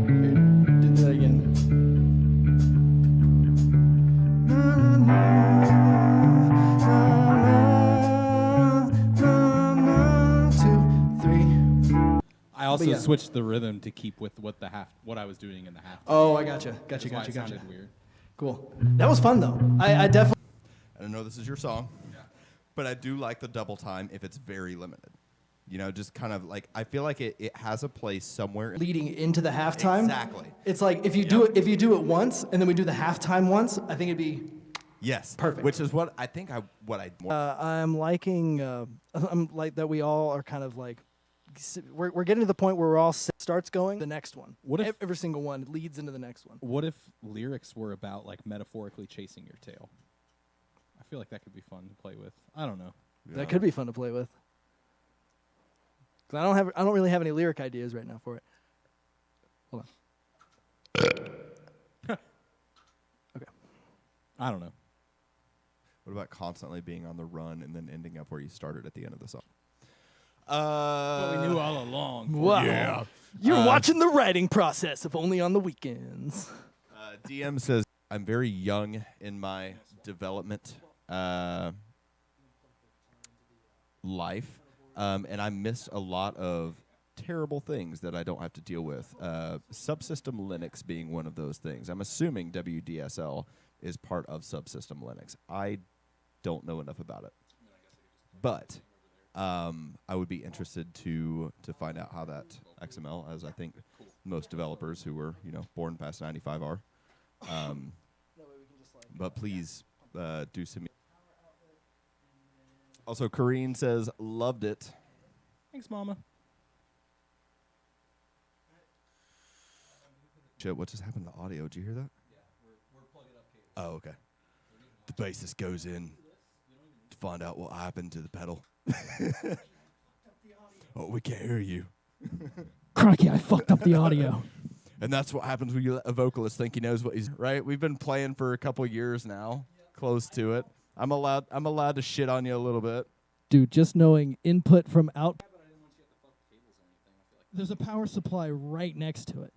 Here, do that again. Two, three. I also yeah. switched the rhythm to keep with what I was doing in the half. Oh, I gotcha. That's why it sounded weird. Cool. That was fun though. I definitely I don't know this is your song, but I do like the double time if it's very limited. You know, just kind of like I feel like it has a place somewhere. leading into the halftime. Exactly. It's like if you do it once and then we do the halftime once, I think it'd be. Yes. Perfect. Which is what I think more. I'm liking. I'm like that. We all are kind of like. We're getting to the point where we're all starts going the next one. What if- every single one leads into the next one? What if lyrics were about like metaphorically chasing your tail? I feel like that could be fun to play with. I don't know. That could be fun to play with. 'Cause I don't really have any lyric ideas right now for it. Hold on. Okay. I don't know. What about constantly being on the run and then ending up where you started at the end of the song? But we knew all along. Wow. Yeah. You're watching the writing process, if only on the weekends. DM says I'm very young in my development life, and I missed a lot of terrible things that I don't have to deal with. Subsystem Linux being one of those things. I'm assuming WDSL is part of Subsystem Linux. I don't know enough about it, but I would be interested to find out how that XML, as I think most developers who were born past 95 are. But please do some. Also, Corrine says loved it. Thanks, Mama. Shit, what just happened to the audio? Did you hear that? Yeah, we're plugging up cables. Oh, okay. The bassist goes in to find out what happened to the pedal. Oh, we can't hear you. Crikey, I fucked up the audio. And that's what happens when you let a vocalist think he knows what he's right. We've been playing for a couple years now, close to it. I'm allowed to shit on you a little bit. Dude, just knowing input from out. There's a power supply right next to it.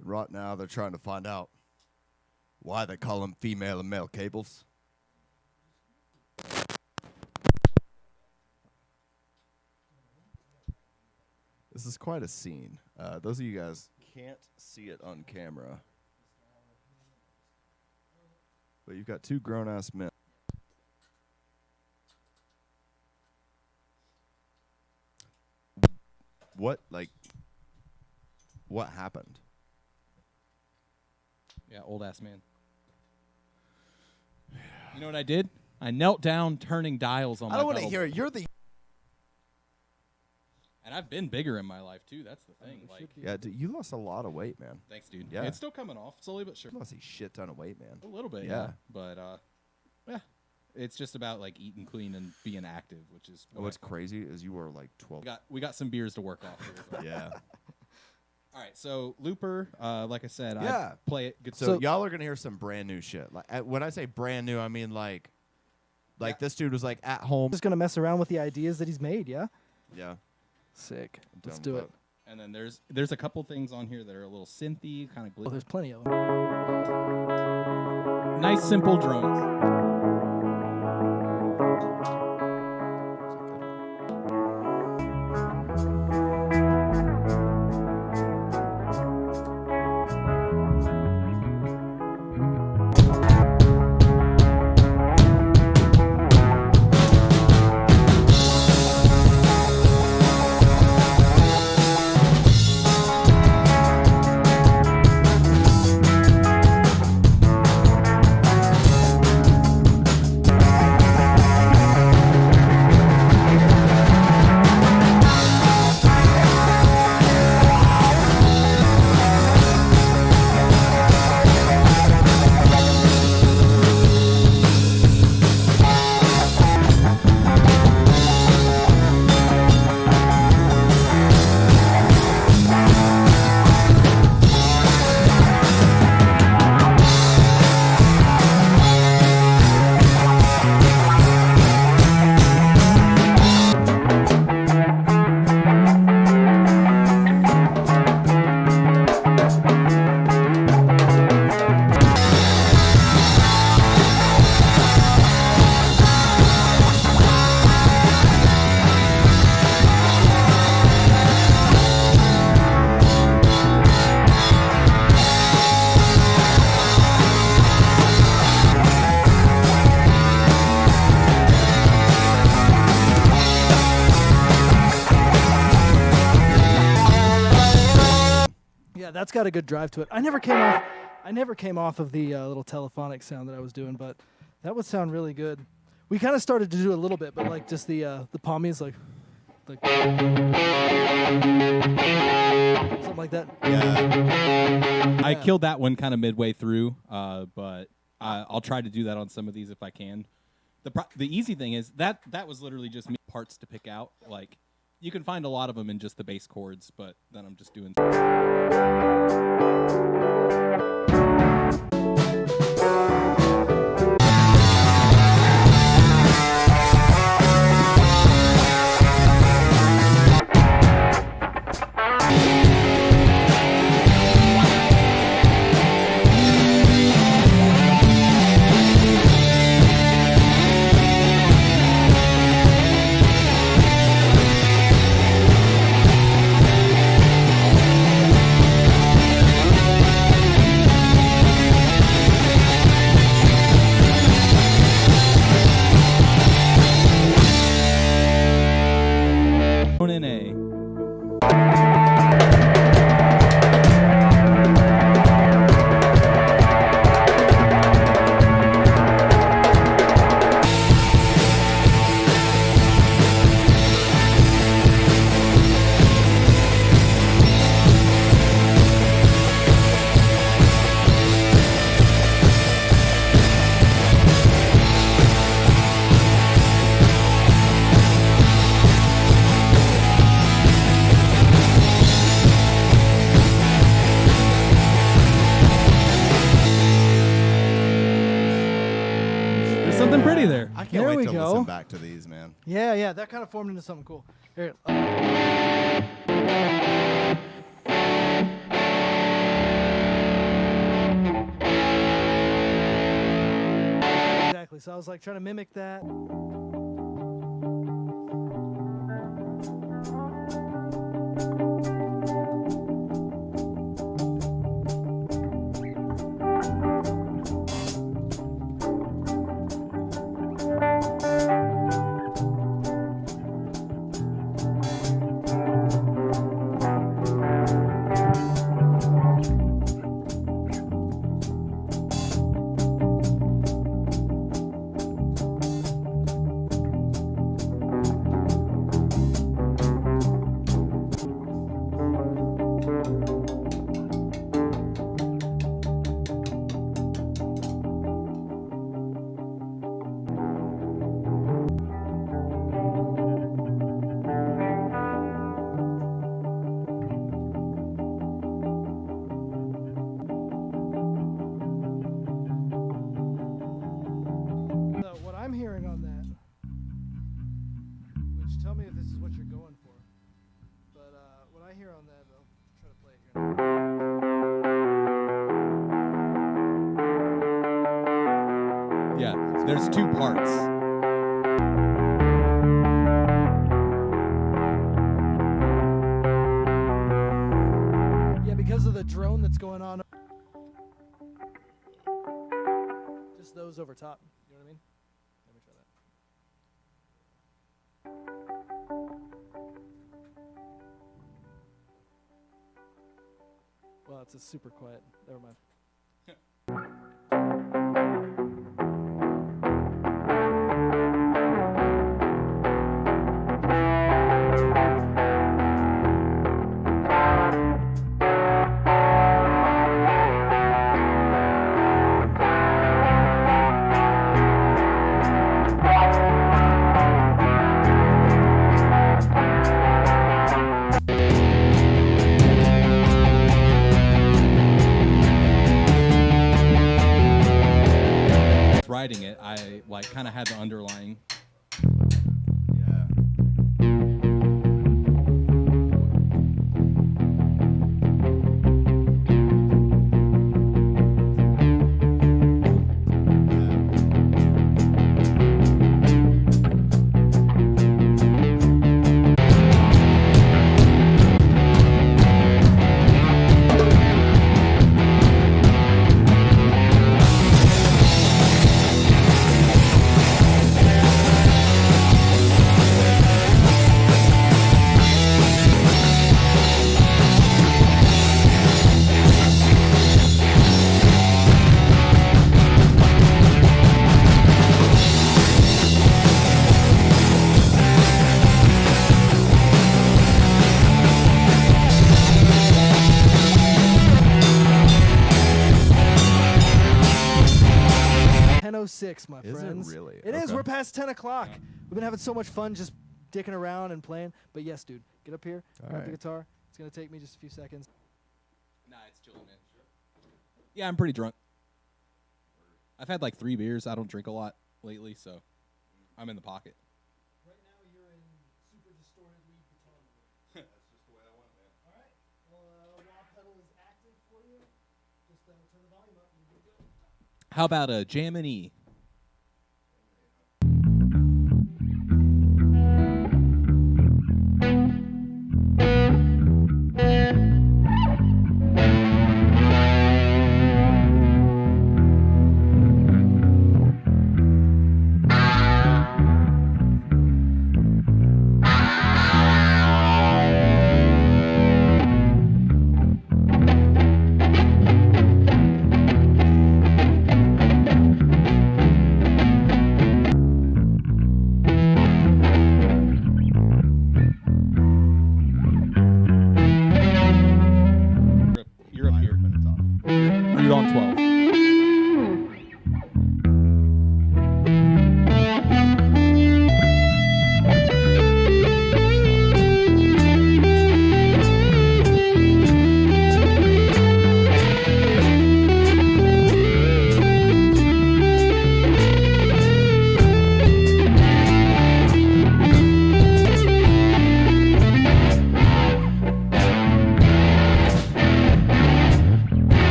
Right now, they're trying to find out why they call them female and male cables. This is quite a scene. Those of you guys can't see it on camera, but you've got two grown-ass men. What happened? Yeah, old ass man. You know what I did? I knelt down turning dials on my I don't want to pedal hear board. it. You're the And I've been bigger in my life too. That's the thing. Like, yeah, dude, you lost a lot of weight, man. thanks, dude. Yeah. It's still coming off slowly but sure. You lost a shit ton of weight, man. A little bit, Yeah. yeah. But yeah, it's just about like eating clean and being active, which is What's crazy is you were like 12. we got some beers to work off. Here. Yeah. All right, so Looper, like I said, Yeah. I play it good. So y'all are gonna hear some brand new shit. Like when I say brand new, I mean like this dude was like at home. Just gonna mess around with the ideas that he's made, yeah? Yeah. Sick. I'm Let's down do with it. And then there's a couple things on here that are a little synthy, kind of Well, glitchy. there's plenty of them. Nice simple drums. Yeah, that's got a good drive to it. I never came off of the little telephonic sound that I was doing, but that would sound really good. We kind of started to do a little bit, but like just the pommies, like something like that. Yeah. I killed that one kind of midway through, but I'll try to do that on some of these if I can. The easy thing is that was literally just me parts to pick out. Like you can find a lot of them in just the bass chords, but then I'm just doing. something pretty there. I can't There wait we to go. listen back to these, man. Yeah, that kind of formed into something cool. Here, exactly. So I was like trying to mimic that. So what I'm hearing on that, which tell me if this is what you're going for, but what I hear on that, I'll try to play it here. Yeah, there's two parts. Yeah, because of the drone that's going on. Just those over top. You know what I mean? Let me try that. Well, it's a super quiet. Never mind. Writing it, I like kind of had the underlying. Yeah. My Is it friends. really? It is. Okay. We're past 10 o'clock. We've been having so much fun just dicking around and playing. But yes, dude, get up here, All grab the right. guitar. It's going to take me just a few seconds. Nah, it's chilling, man. Yeah, I'm pretty drunk. I've had like 3 beers. I don't drink a lot lately, so I'm in the pocket. Right now, you're in super distorted lead guitar mode. That's just the way I want it, man. All right. Well, wah pedal is active for you. Just turn the volume up and we're good. How about a Jam and E?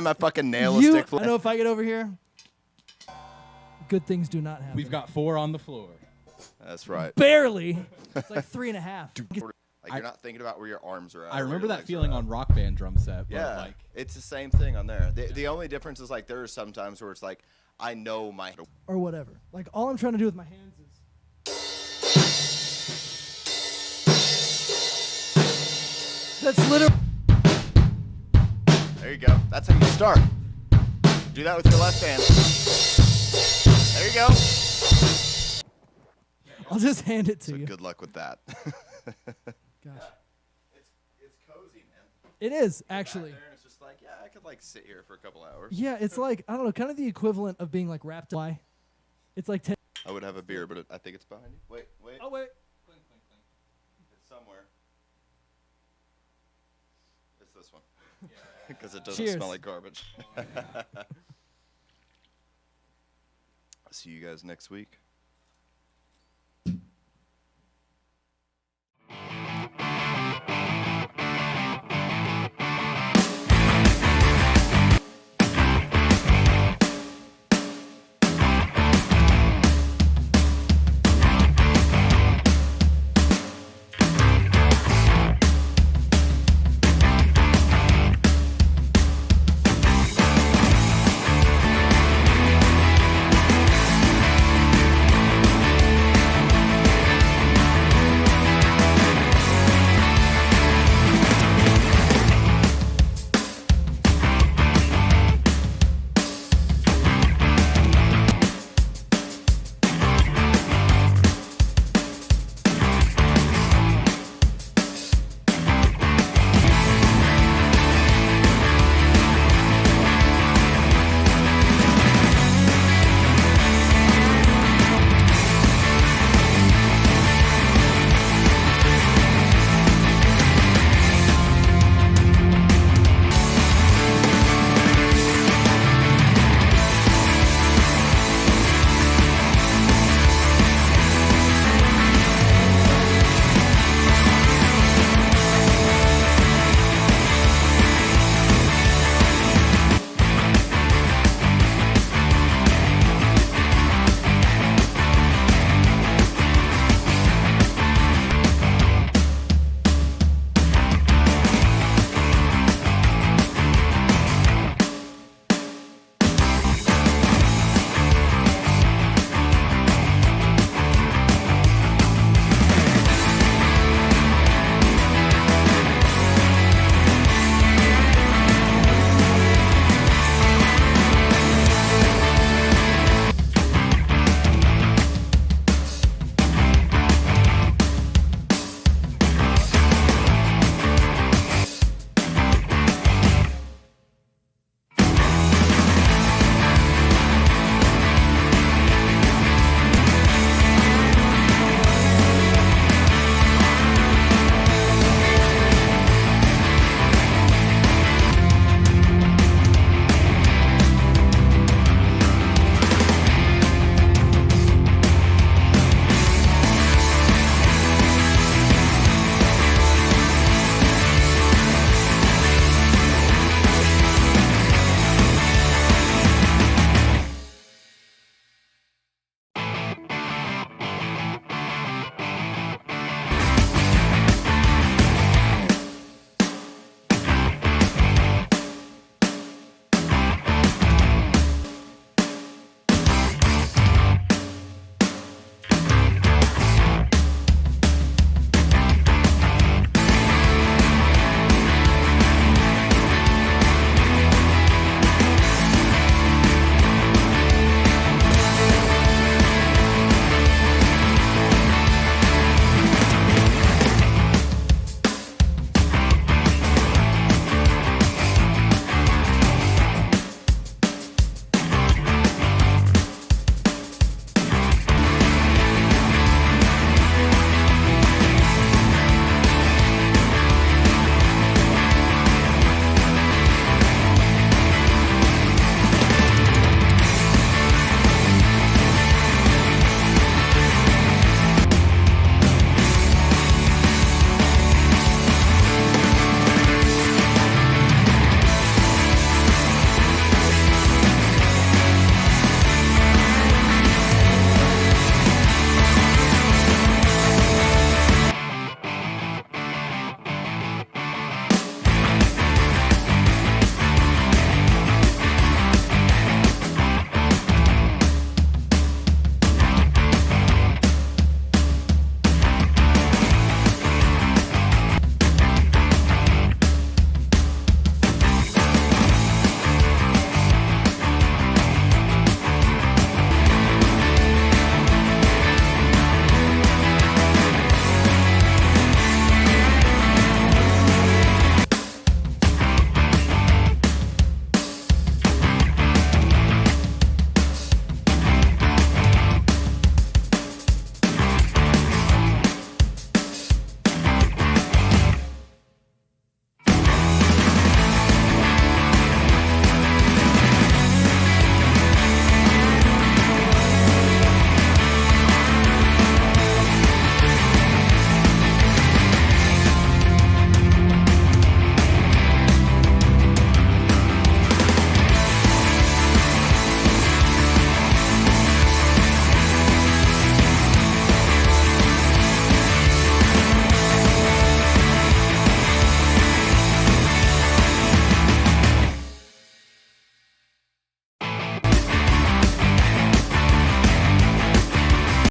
time I fucking nail a You, stick I flick. know if I get over here, good things do not happen. We've got 4 on the floor. That's right. barely. It's like 3.5. Like you're not thinking about where your arms are at. I or where remember your that legs feeling are at. on Rock Band drum set. But Yeah, like, it's the same thing on there. The only difference is like there are some times where it's like I know my. Or whatever. Like all I'm trying to do with my hands is. That's literally. There you go. That's how you start. Do that with your left hand. There you go. I'll just hand it to So you. good luck with that. Gosh. It's cozy, man. It is actually. Back there and it's just like, yeah, I could like sit here for a couple hours. Yeah, it's like I don't know, kind of the equivalent of being like wrapped. Why? It's like. I would have a beer, but I think it's behind you. Wait. Oh wait. It's somewhere. It's this one. Because it doesn't Cheers. smell like garbage. See you guys next week.